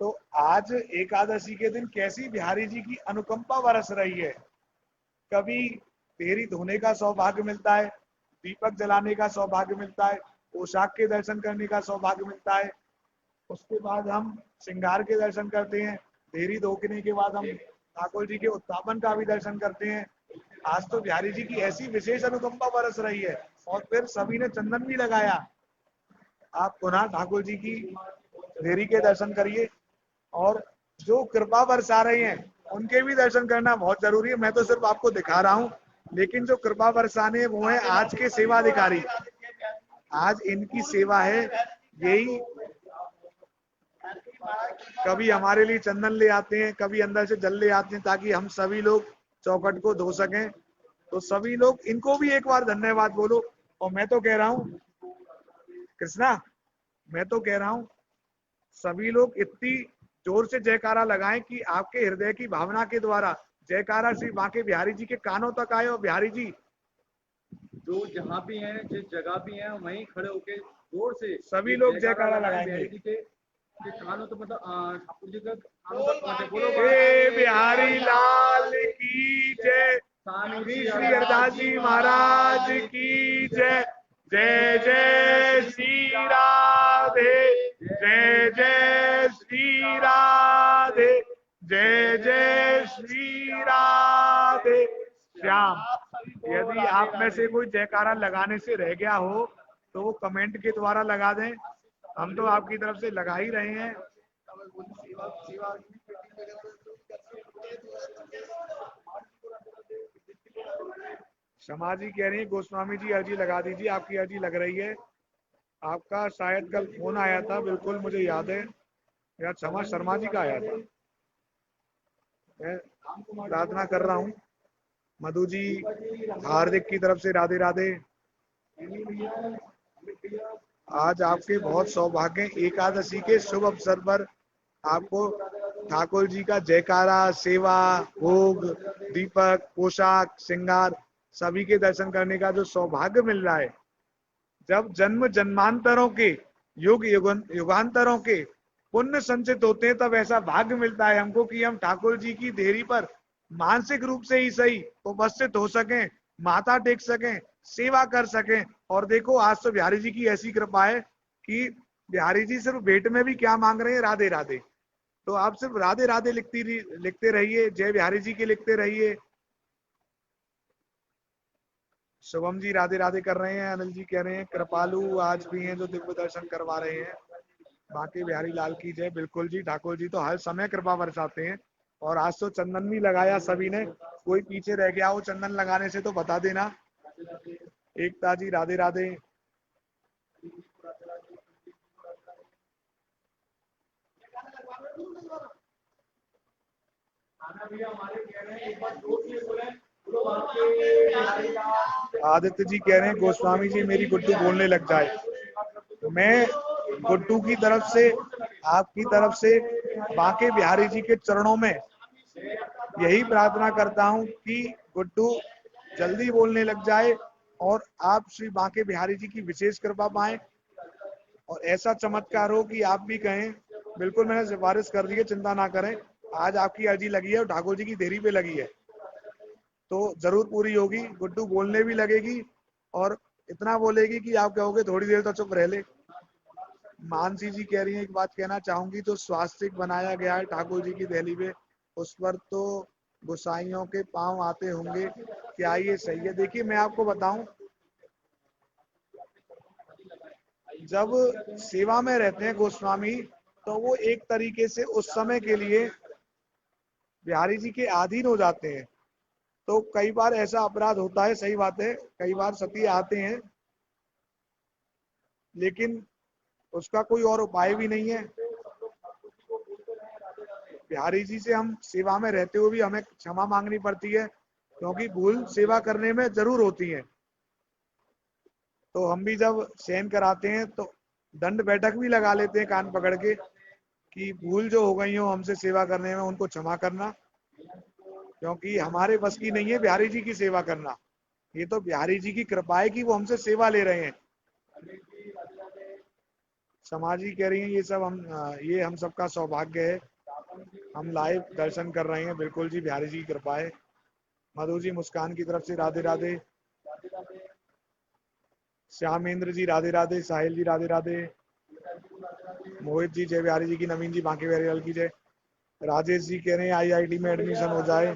तो आज एकादशी के दिन कैसी बिहारी जी की अनुकंपा बरस रही है। कभी देहरी धोने का सौभाग्य मिलता है, दीपक जलाने का सौभाग्य मिलता है, पोशाक के दर्शन करने का सौभाग्य मिलता है, उसके बाद हम श्रृंगार के दर्शन करते हैं, देहरी धोने के बाद हम ठाकुर जी के उत्थापन का भी दर्शन करते हैं। आज तो बिहारी जी की ऐसी विशेष अनुकंपा बरस रही है, और फिर सभी ने चंदन भी लगाया। आप पुनः ठाकुर जी की देहरी के दर्शन करिए, और जो कृपा बरसा रहे हैं उनके भी दर्शन करना बहुत जरूरी है। मैं तो सिर्फ आपको दिखा रहा हूँ, लेकिन जो कृपा बरसाने वो है आज के सेवाधिकारी। आज इनकी सेवा है यही, कभी हमारे लिए चंदन ले आते हैं, कभी अंदर से जल ले आते हैं, ताकि हम सभी लोग चौखट को धो सकें। तो सभी लोग इनको भी एक बार धन्यवाद बोलो। और मैं तो कह रहा हूँ कृष्णा, मैं तो कह रहा हूँ सभी लोग इतनी जोर से जयकारा लगाएं कि आपके हृदय की भावना के द्वारा जयकारा श्री बांके बिहारी जी के कानों तक आए, और बिहारी जी जो जहाँ भी हैं, जिस जगह भी हैं, वहीं खड़े होके जोर से सभी लोग जयकारा लगाएं लगाएंगे। बिहारी जी के कानों तो मतलब ठाकुर जी का कानों तक पहुंचे। बोलो हे बिहारी लाल की जय, श्री श्री हरदास जी महाराज की जय। जय जय श्री राधे, जय जय श्री राधे, जय जय श्री राधे श्याम। यदि आप में से कोई जयकारा लगाने से रह गया हो तो वो कमेंट के द्वारा लगा दें, हम तो आपकी तरफ से लगा ही रहे हैं। शमा जी कह रही है गोस्वामी जी अर्जी लगा दीजिए, आपकी अर्जी लग रही है। आपका शायद कल फोन आया था, बिल्कुल मुझे याद है, या क्षमा शर्मा जी का आया था। मैं प्रार्थना कर रहा हूँ मधु जी, हार्दिक की तरफ से राधे राधे। आज आपके बहुत सौभाग्य, एकादशी के शुभ अवसर पर आपको ठाकुर जी का जयकारा, सेवा, भोग, दीपक, पोशाक, श्रृंगार सभी के दर्शन करने का जो सौभाग्य मिल रहा है। जब जन्म जन्मांतरों के युगांतरों के पुण्य संचित होते हैं, तब ऐसा भाग्य मिलता है हमको कि हम ठाकुर जी की देहरी पर मानसिक रूप से ही सही उपस्थित हो सकें, माथा टेक सकें, सेवा कर सकें। और देखो आज तो बिहारी जी की ऐसी कृपा है कि बिहारी जी सिर्फ भेंट में भी क्या मांग रहे हैं, राधे राधे। तो आप सिर्फ राधे राधे लिखते रहिए, जय बिहारी जी के लिखते रहिए। शुभम जी राधे राधे कर रहे हैं, अनिल जी कह रहे हैं कृपालु आज भी हैं जो दिव्य दर्शन करवा रहे हैं। बांके बिहारी लाल की जय। बिल्कुल जी, ठाकुर जी तो हर समय कृपा बरसाते हैं, और आज तो चंदन भी लगाया सभी ने। कोई पीछे रह गया हो चंदन लगाने से तो बता देना। एकता जी राधे राधे। आदित्य जी कह रहे हैं गोस्वामी जी मेरी गुड्डू बोलने लग जाए। मैं गुड्डू की तरफ से, आपकी तरफ से बांके बिहारी जी के चरणों में यही प्रार्थना करता हूं कि गुड्डू जल्दी बोलने लग जाए, और आप श्री बांके बिहारी जी की विशेष कृपा पाएं, और ऐसा चमत्कार हो कि आप भी कहें बिल्कुल मैंने सिफारिश कर दी है, चिंता ना करें। आज आपकी अर्जी लगी है और ठाकुर जी की देरी पे लगी है, तो जरूर पूरी होगी। गुड्डू बोलने भी लगेगी, और इतना बोलेगी कि आप कहोगे थोड़ी देर तो चुप रह ले। मानसी जी कह रही है एक बात कहना चाहूंगी, जो स्वास्तिक बनाया गया है ठाकुर जी की दहली पे, उस पर तो गोसाइयों के पांव आते होंगे, क्या ये सही है? देखिए मैं आपको बताऊं, जब सेवा में रहते हैं गोस्वामी, तो वो एक तरीके से उस समय के लिए बिहारी जी के अधीन हो जाते हैं। तो कई बार ऐसा अपराध होता है, सही बात है, कई बार सती आते हैं, लेकिन उसका कोई और उपाय भी नहीं है। बिहारी जी से हम सेवा में रहते हुए भी हमें क्षमा मांगनी पड़ती है, क्योंकि भूल सेवा करने में जरूर होती है। तो हम भी जब सहन कराते हैं तो दंड बैठक भी लगा लेते हैं कान पकड़ के कि भूल जो हो गई हो हमसे सेवा करने में, उनको क्षमा करना, क्योंकि हमारे बस की नहीं है बिहारी जी की सेवा करना। ये तो बिहारी जी की कृपा है कि वो हमसे सेवा ले रहे हैं। समाजी कह रही है ये हम सबका सौभाग्य है, हम लाइव दर्शन कर रहे हैं। बिल्कुल जी, बिहारी जी की कृपा है। मधु जी मुस्कान की तरफ से राधे राधे। श्यामेंद्र जी राधे राधे। साहिल जी राधे राधे। मोहित जी जय बिहारी जी की। नवीन जी बांके बिहारी की जय। राजेश जी कह रहे हैं आईआईटी में एडमिशन हो जाए।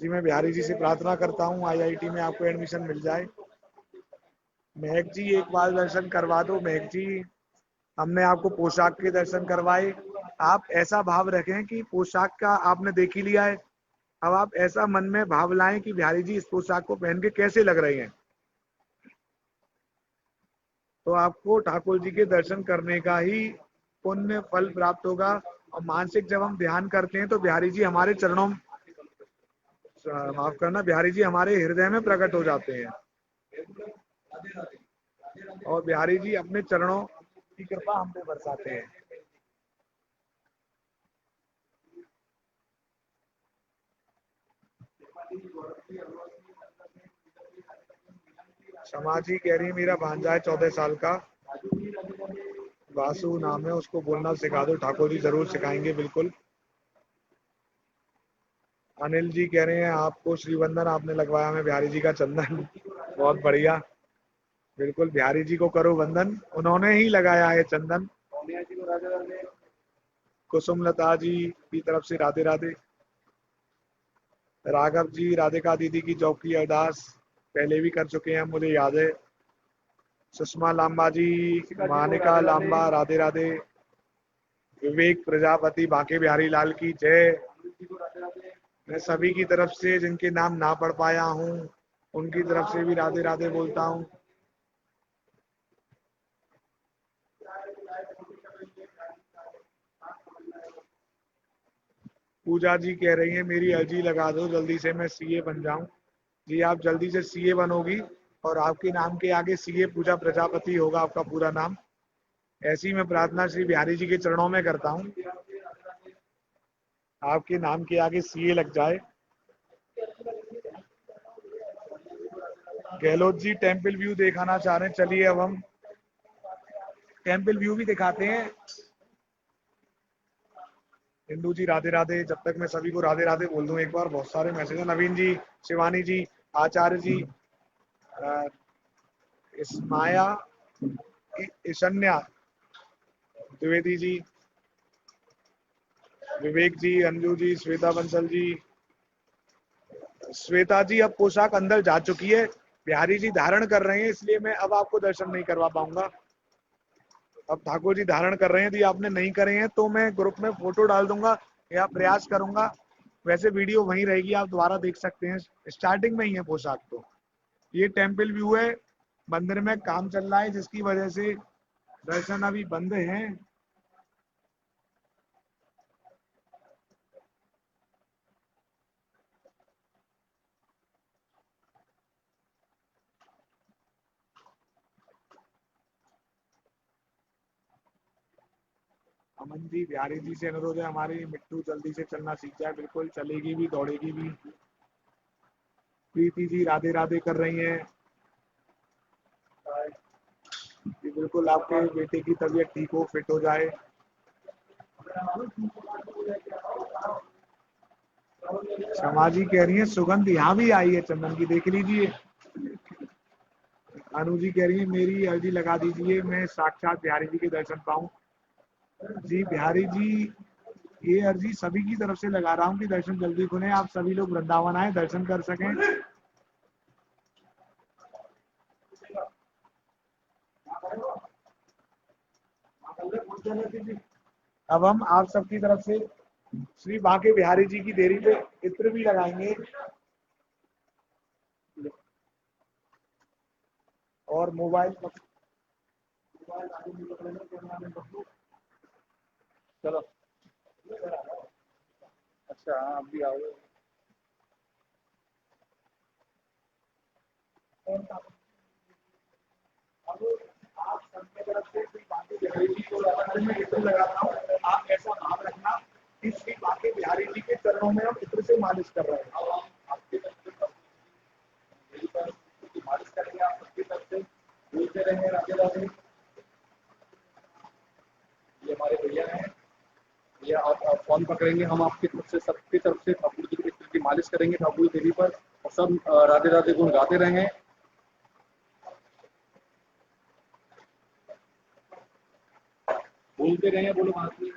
जी मैं बिहारी जी से प्रार्थना करता हूँ आईआईटी में आपको एडमिशन मिल जाए। महक जी एक बार दर्शन करवा दो। महक जी, हमने आपको पोशाक के दर्शन करवाए, आप ऐसा भाव रखें कि पोशाक का आपने देख ही लिया है, अब आप ऐसा मन में भाव लाएं कि बिहारी जी इस पोशाक को पहन के कैसे लग रहे हैं, तो आपको ठाकुर जी के दर्शन करने का ही पुण्य फल प्राप्त होगा। और मानसिक जब हम ध्यान करते हैं तो बिहारी जी हमारे चरणों, माफ करना, बिहारी जी हमारे हृदय में प्रकट हो जाते हैं और बिहारी जी अपने चरणों की कृपा हम पे बरसाते हैं। समाजी कह रही है मेरा भांजा है 14 साल का, वासु नाम है, उसको बोलना सिखा दो। ठाकुर जी जरूर सिखाएंगे, बिल्कुल। अनिल जी कह रहे हैं आपको श्रीवंदन, आपने लगवाया हमें बिहारी जी का चंदन। बहुत बढ़िया, बिल्कुल बिहारी जी को करो वंदन, उन्होंने ही लगाया है चंदन। कुसुम लता जी की तरफ से राधे राधे। राघव जी राधिका दीदी की जॉब की अरदास पहले भी कर चुके हैं, मुझे याद है। सुषमा लांबा जी, मानिका लांबा राधे राधे। विवेक प्रजापति बांके बिहारी लाल की जय। मैं सभी की तरफ से जिनके नाम ना पढ़ पाया हूँ उनकी तरफ से भी राधे राधे बोलता हूँ। पूजा जी कह रही है मेरी अर्जी लगा दो जल्दी से मैं सीए बन जाऊं। जी आप जल्दी से सीए बनोगी और आपके नाम के आगे सीए पूजा प्रजापति होगा आपका पूरा नाम। ऐसी मैं प्रार्थना श्री बिहारी जी के चरणों में करता हूँ, आपके नाम के आगे सीए लग जाए। गहलोत जी टेम्पल व्यू दिखाना चाह रहे हैं, चलिए अब हम टेम्पल व्यू भी दिखाते हैं। हिंदू जी राधे राधे। जब तक मैं सभी को राधे राधे बोल दूं एक बार, बहुत सारे मैसेज हैं। नवीन जी, शिवानी जी, आचार्य जी, इस्माया, ईशन्या द्विवेदी जी, विवेक जी, अंजू जी, श्वेता बंसल जी। श्वेता जी अब पोशाक अंदर जा चुकी है, बिहारी जी धारण कर रहे हैं, इसलिए मैं अब आपको दर्शन नहीं करवा पाऊंगा। अब ठाकुर जी धारण कर रहे हैं, यदि आपने नहीं करे हैं तो मैं ग्रुप में फोटो डाल दूंगा या प्रयास करूंगा। वैसे वीडियो वहीं रहेगी, आप दोबारा देख सकते हैं, स्टार्टिंग में ही है पोशाक। तो ये टेम्पल व्यू है, मंदिर में काम चल रहा है जिसकी वजह से दर्शन अभी बंद हैं। अमन जी, बिहारी जी से अनुरोध है हमारी मिट्टू जल्दी से चलना सीख जाए। बिल्कुल चलेगी भी दौड़ेगी भी। प्रीति जी राधे राधे कर रही हैं। जी बिल्कुल, आपके बेटे की तबीयत ठीक हो, फिट हो जाए। शमा जी कह रही है सुगंध यहाँ भी आई है चंदन की, देख लीजिए। अनु जी कह रही है मेरी अर्जी लगा दीजिए, मैं साक्षात बिहारी जी के दर्शन पाऊं। जी बिहारी जी, ये अर्जी सभी की तरफ से लगा रहा हूँ कि दर्शन जल्दी खुले, आप सभी लोग वृंदावन आए, दर्शन कर सकें। अब हम आप सबकी तरफ से श्री बांके बिहारी जी की देरी पे इत्र भी लगाएंगे। और मोबाइल आगे नहीं पकड़ेंगे, कैमरा में पकड़ो। चलो अच्छा हाँ आप भी आओ। अब आप सबकी तरफ से श्री बांके बिहारी जी को लगातार मैं इत्र लगाता हूँ, आप ऐसा भाव रखना कि श्री बांके बिहारी जी के चरणों में हम इत्र से मालिश कर रहे हैं। अब आपकी तरफ से मालिश करेंगे, आप सबकी तरफ से बोलते रहेंगे राधे राधे। ये हमारे भैया हैं, भैया आप फोन पकड़ेंगे, हम आपकी तरफ से सबकी तरफ से ठाकुर जी की मालिश करेंगे ठाकुर देवी पर, और सब राधे राधे गुण गाते रहेंगे। बोलते रहे, बोलो आगे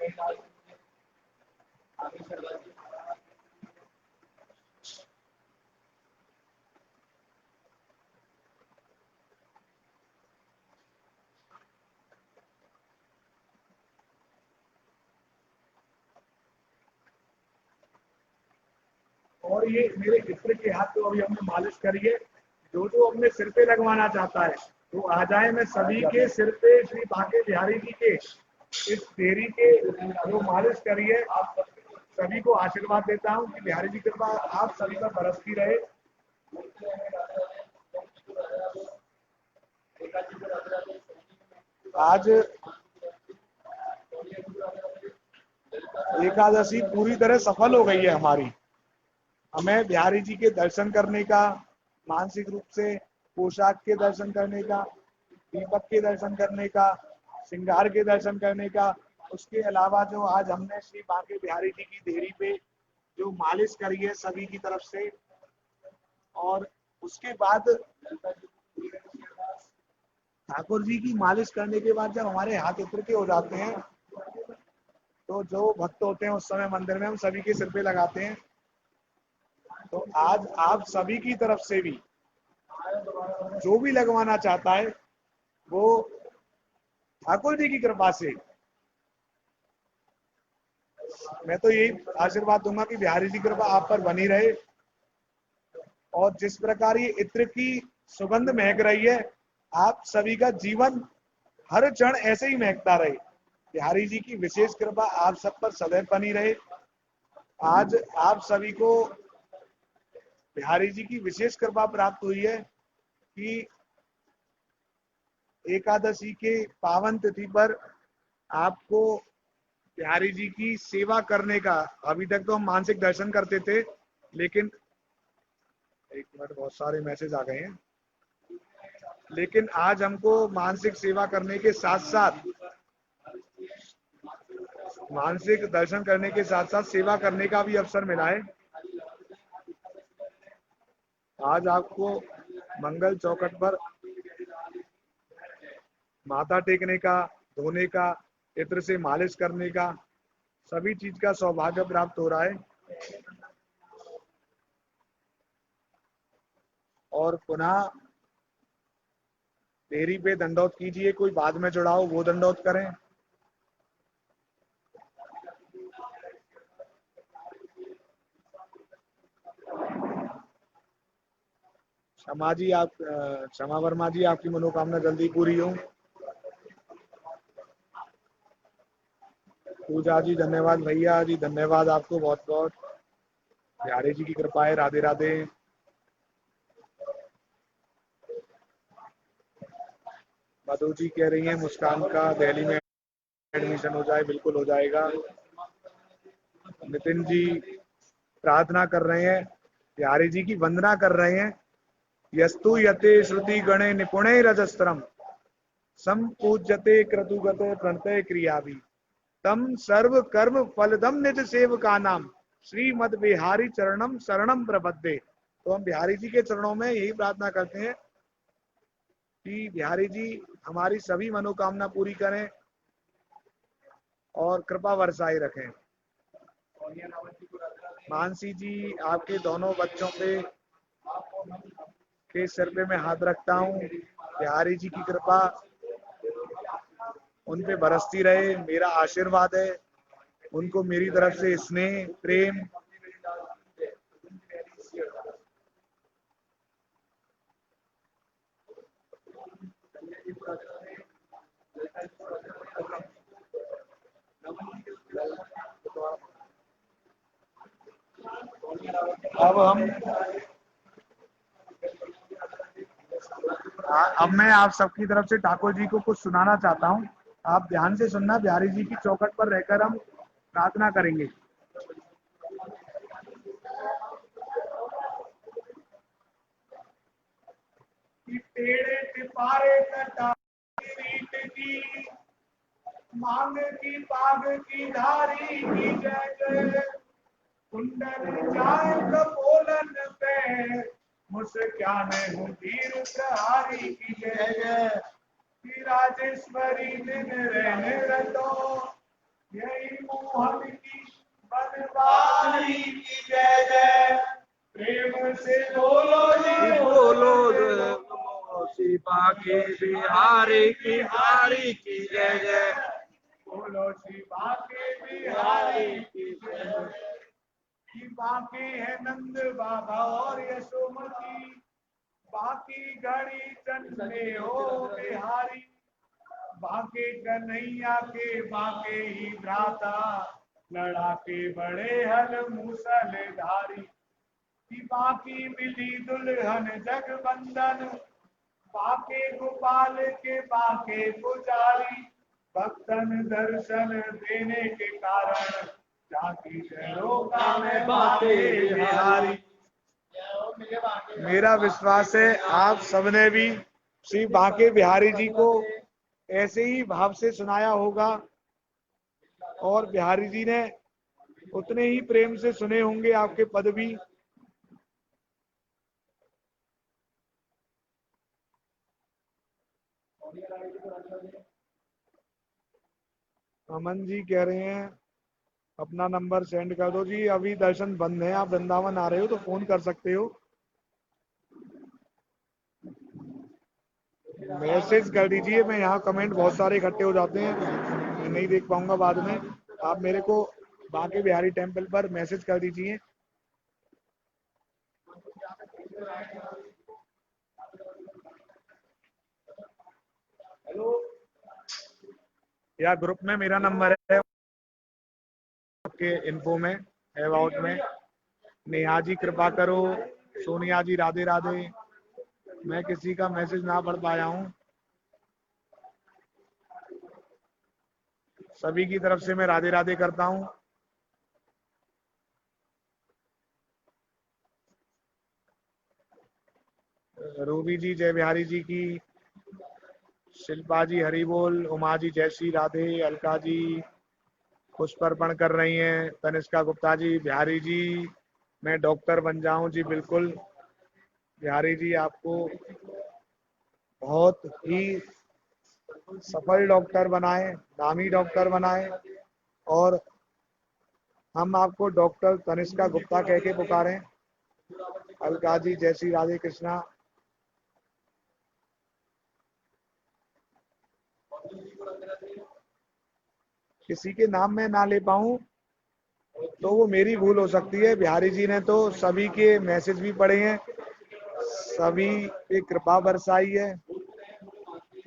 और ये मेरे इत्र के हाथ को अभी हमने मालिश करी है। जो जो अपने सिर पे लगवाना चाहता है तो आ जाए। मैं सभी के सिर पे श्री बांके बिहारी जी के इस देरी के जो मालिश करी है, आप सभी को आशीर्वाद देता हूँ कि बिहारी जी कृपा आप सभी पर बरसती रहे। आज एकादशी पूरी तरह सफल हो गई है हमारी। हमें बिहारी जी के दर्शन करने का, मानसिक रूप से पोशाक के दर्शन करने का, दीपक के दर्शन करने का, श्रृंगार के दर्शन करने का, उसके अलावा जो आज हमने श्री बांके बिहारी जी की देहरी पे जो मालिश करी है सभी की तरफ से, और उसके बाद ठाकुर जी की मालिश करने के बाद जब हमारे हाथ इत्र के हो जाते हैं तो जो भक्त होते हैं उस समय मंदिर में हम सभी के सिर पे लगाते हैं। तो आज आप सभी की तरफ से भी जो भी लगवाना चाहता है वो ठाकुर जी की कृपा से, मैं तो यही आशीर्वाद दूंगा कि बिहारी जी की कृपा आप पर बनी रहे। और जिस प्रकार ये इत्र की सुगंध महक रही है, आप सभी का जीवन हर क्षण ऐसे ही महकता रहे। बिहारी जी की विशेष कृपा आप सब पर सदैव बनी रहे। आज आप सभी को बिहारी जी की विशेष कृपा प्राप्त हुई है कि एकादशी के पावन तिथि पर आपको बिहारी जी की सेवा करने का, अभी तक तो हम मानसिक दर्शन करते थे, लेकिन एक मिनट बहुत सारे मैसेज आ गए हैं, लेकिन आज हमको मानसिक सेवा करने के साथ साथ, मानसिक दर्शन करने के साथ साथ सेवा करने का भी अवसर मिला है। आज आपको मंगल चौखट पर माथा टेकने का, धोने का, इत्र से मालिश करने का, सभी चीज का सौभाग्य प्राप्त हो रहा है। और पुनः देहरी पे दंडौत कीजिए, कोई बाद में जुड़ाओ वो दंडौत करें। क्षमा जी, आप क्षमा वर्मा जी, आपकी मनोकामना जल्दी पूरी हो। पूजा जी धन्यवाद, भैया जी धन्यवाद आपको बहुत बहुत। बिहारी जी की कृपा है, राधे राधे। मधु जी कह रही है मुस्कान का दिल्ली में एडमिशन हो जाए, बिल्कुल हो जाएगा। नितिन जी प्रार्थना कर रहे हैं, बिहारी जी की वंदना कर रहे हैं। यस्तु यते श्रुति गणे निपुणे रजस्त्रम संपूज्यते क्रतुगते प्रणते क्रिया भी तम सर्व कर्म फलदम निज सेवका नाम श्रीमद बिहारी चरणम शरणम प्रपद्ये। तो हम बिहारी जी के चरणों में यही प्रार्थना करते हैं कि बिहारी जी हमारी सभी मनोकामना पूरी करें और कृपा बरसाए रखें। मानसी जी, आपके दोनों बच्चों पे के सिर पे मैं हाथ रखता हूँ। बिहारी जी की कृपा उन पे बरसती रहे, मेरा आशीर्वाद है। उनको मेरी तरफ से स्नेह, प्रेम। अब मैं आप सबकी तरफ से ठाकुर जी को कुछ सुनाना चाहता हूँ। आप ध्यान से सुनना। बिहारी जी की चौखट पर रहकर हम प्रार्थना करेंगे। टेढ़े सिपारे कटा रीत की, मांग की पाग की धारी की जय जय। कुंडल जाए कपोलन पे, मुस्कान हूँ धीर प्रहारी की जय जय। श्री राजेश्वरी दिन रहने रतो, यही मोहन की बनवारी की जय जय। प्रेम से बोलो जी बोलो श्री बांके बिहारी की हारी की जय जय। बोलो श्री बांके बिहारी की जय जय। बांके है नंद बाबा और यशोमती, बाकी घड़ी चंदे हो बिहारी। बांके कन्हैया के बांके ही भ्राता, लड़ा के बड़े हल मूसलधारी। बाकी मिली दुल्हन जगबंदन, बाके गोपाल के बाके पुजारी। भक्तन दर्शन देने के कारण, जाकी का में बाके बिहारी। मेरा विश्वास है आप सबने भी श्री बांके बिहारी जी को ऐसे ही भाव से सुनाया होगा, और बिहारी जी ने उतने ही प्रेम से सुने होंगे आपके पद भी। अमन जी कह रहे हैं अपना नंबर सेंड कर दो। जी अभी दर्शन बंद है, आप वृंदावन आ रहे हो तो फोन कर सकते हो। मैसेज कर दीजिए। मैं यहाँ कमेंट बहुत सारे इकट्ठे हो जाते हैं, मैं नहीं देख पाऊंगा बाद में। आप मेरे को बांके बिहारी टेम्पल पर मैसेज कर दीजिए। हेलो, या ग्रुप में मेरा नंबर है आपके इन्फो में, अबाउट में। नेहा जी कृपा करो, सोनिया जी राधे राधे। मैं किसी का मैसेज ना पढ़ पाया हूँ। सभी की तरफ से मैं राधे राधे करता हूँ। रूबी जी जय बिहारी जी की, शिल्पा जी हरि बोल, उमा जी जय श्री राधे, अलका जी पुष्प अर्पण कर रही हैं, तनिष्का गुप्ता जी बिहारी जी मैं डॉक्टर बन जाऊं। जी बिल्कुल बिहारी जी, आपको बहुत ही सफल डॉक्टर बनाए, नामी डॉक्टर बनाए, और हम आपको डॉक्टर तनिष्का गुप्ता कह के पुकारें। अलका जी जय श्री राधे कृष्णा। किसी के नाम में ना ले पाऊं तो वो मेरी भूल हो सकती है। बिहारी जी ने तो सभी के मैसेज भी पढ़े हैं, सभी पे कृपा बरसाई है।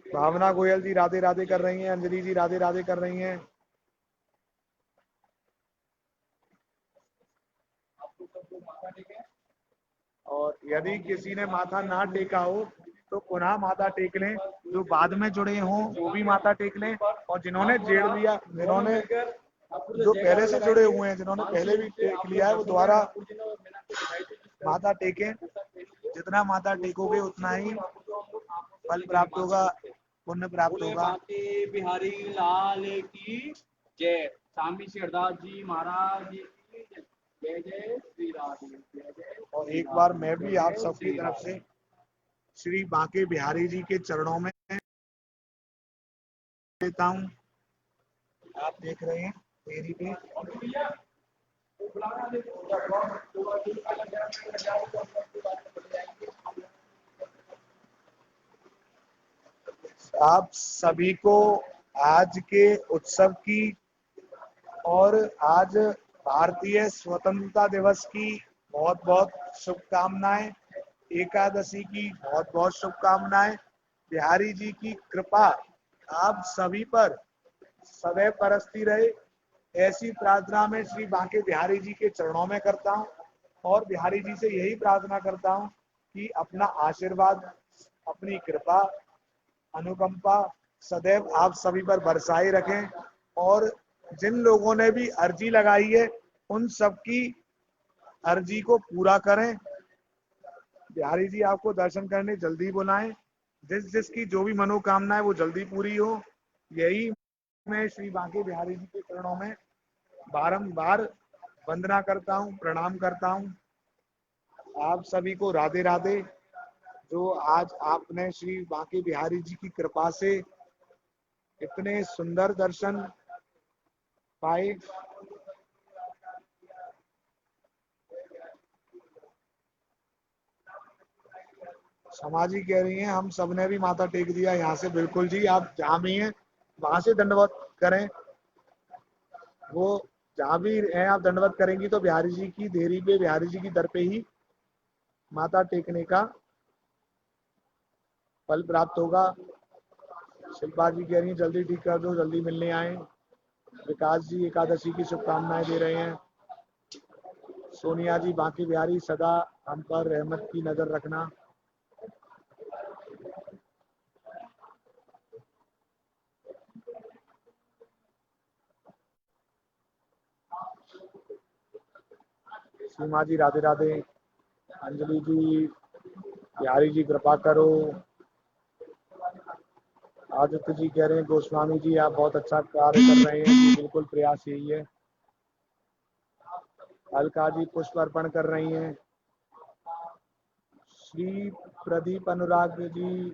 भावना गोयल जी राधे राधे कर रही हैं, अंजलि जी राधे राधे कर रही हैं। और यदि किसी ने माथा ना टेका हो तो पुनः माथा टेक लें। जो बाद में जुड़े हों वो भी माथा टेक लें, और जिन्होंने जेड़ लिया, जिन्होंने जो पहले से जुड़े हुए हैं, जिन्होंने पहले भी टेक लिया है, वो दोबारा माथा टेकें। जितना माथा टेकोगे उतना ही फल प्राप्त होगा, पुण्य प्राप्त होगा। बांके बिहारी लाल की जय। स्वामी श्रीदास जी महाराज की जय जय श्री राधे जय जय। और एक बार मैं भी आप सबकी तरफ से श्री बांके बिहारी जी के चरणों में लेता हूँ। आप देख रहे हैं मेरी पे आप सभी को आज के उत्सव की और आज भारतीय स्वतंत्रता दिवस की बहुत बहुत शुभकामनाएं। एकादशी की बहुत बहुत शुभकामनाएं। बिहारी जी की कृपा आप सभी पर सदैव बरसती रहे, ऐसी प्रार्थना में श्री बांके बिहारी जी के चरणों में करता हूं। और बिहारी जी से यही प्रार्थना करता हूँ कि अपना आशीर्वाद, अपनी कृपा, अनुकंपा सदैव आप सभी पर बरसाए रखें, और जिन लोगों ने भी अर्जी लगाई है उन सबकी अर्जी को पूरा करें। बिहारी जी आपको दर्शन करने जल्दी बुलाएं, जिसकी जो भी मनोकामना है वो जल्दी पूरी हो। यही मैं श्री बांके बिहारी जी के चरणों में बारंबार वंदना करता हूँ, प्रणाम करता हूँ। आप सभी को राधे राधे। जो आज आपने श्री बांके बिहारी जी की कृपा से इतने सुंदर दर्शन पाए। समाजी कह रही हैं हम सबने भी माथा टेक दिया यहाँ से। बिल्कुल जी, आप जहाँ भी हैं वहां से दंडवत करें। वो जहाँ भी हैं आप दंडवत करेंगी तो बिहारी जी की देरी पे, बिहारी जी की दर पे ही माथा टेकने का फल प्राप्त होगा। शिल्पा जी कह रही हैं जल्दी ठीक कर दो, जल्दी मिलने आए। विकास जी एकादशी की शुभकामनाएं दे रहे हैं। सोनिया जी बांके बिहारी सदा हम पर रहमत की नजर रखना। सीमा जी राधे राधे। अंजलि जी बिहारी जी कृपा करो। आदित्य जी कह रहे हैं गोस्वामी जी आप बहुत अच्छा कार्य कर रहे हैं जी, बिल्कुल प्रयास यही है। अलका जी पुष्प अर्पण कर रही हैं। श्री प्रदीप अनुराग जी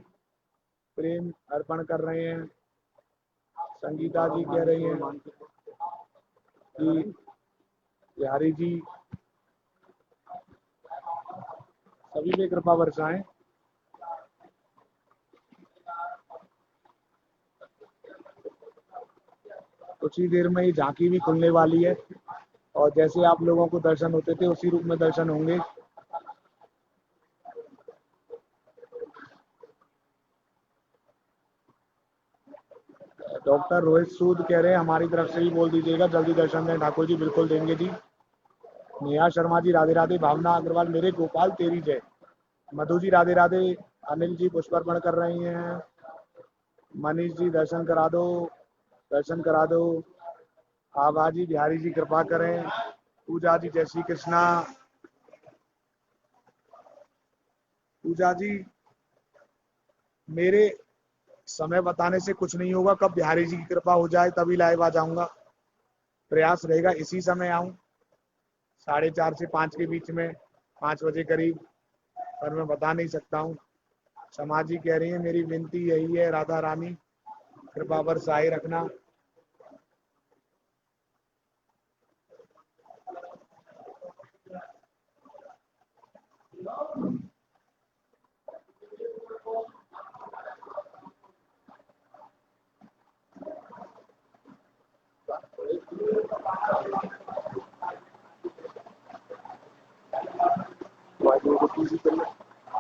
प्रेम अर्पण कर रहे हैं। संगीता जी कह रही हैं कि बिहारी जी सभी पे कृपा बरसाएं। कुछ ही देर में ही झांकी भी खुलने वाली है, और जैसे आप लोगों को दर्शन होते थे उसी रूप में दर्शन होंगे। डॉक्टर रोहित सूद कह रहे हैं हमारी तरफ से भी बोल दीजिएगा जल्दी दर्शन दें ठाकुर जी। बिल्कुल देंगे जी। नेहा शर्मा जी राधे राधे। भावना अग्रवाल मेरे गोपाल तेरी जय। मधु जी राधे राधे। अनिल जी पुष्पार्पण कर रही हैं। मनीष जी दर्शन करा दो, दर्शन करा दो। आभा जी बिहारी जी कृपा करें। पूजा जी जय श्री कृष्णा। पूजा जी मेरे समय बताने से कुछ नहीं होगा, कब बिहारी जी की कृपा हो जाए तभी लाइव आ जाऊंगा। प्रयास रहेगा इसी समय आऊं, 4:30 से 5 के बीच में, 5 बजे करीब, पर मैं बता नहीं सकता हूँ। क्षमा जी कह रही है मेरी विनती यही है राधा रानी कृपा बरसाए रखना।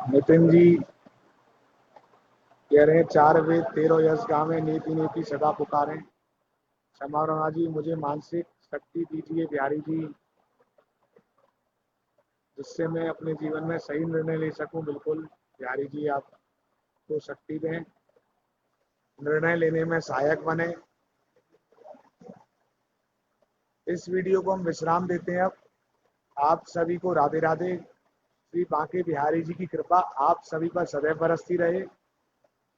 नितिन जी कह रहे हैं 4 वेद 13 यश गावे नीति नीति सदा पुकारें। क्षमा राणा जी मुझे मानसिक शक्ति दीजिए बिहारी जी, जिससे मैं अपने जीवन में सही निर्णय ले सकूं। बिल्कुल बिहारी जी आप तो शक्ति दें, निर्णय लेने में सहायक बने। इस वीडियो को हम विश्राम देते हैं। अब आप सभी को राधे राधे। श्री बांके बिहारी जी की कृपा आप सभी पर सदैव बरसती रहे।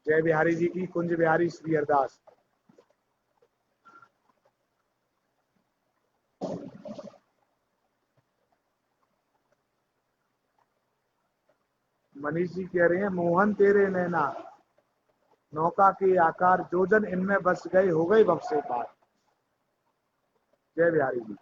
जय बिहारी जी की। कुंज बिहारी श्री अरदास। मनीष जी कह रहे हैं मोहन तेरे नैना नौका के आकार जो जन इनमें बस गए हो गए भव से पार। जय बिहारी जी।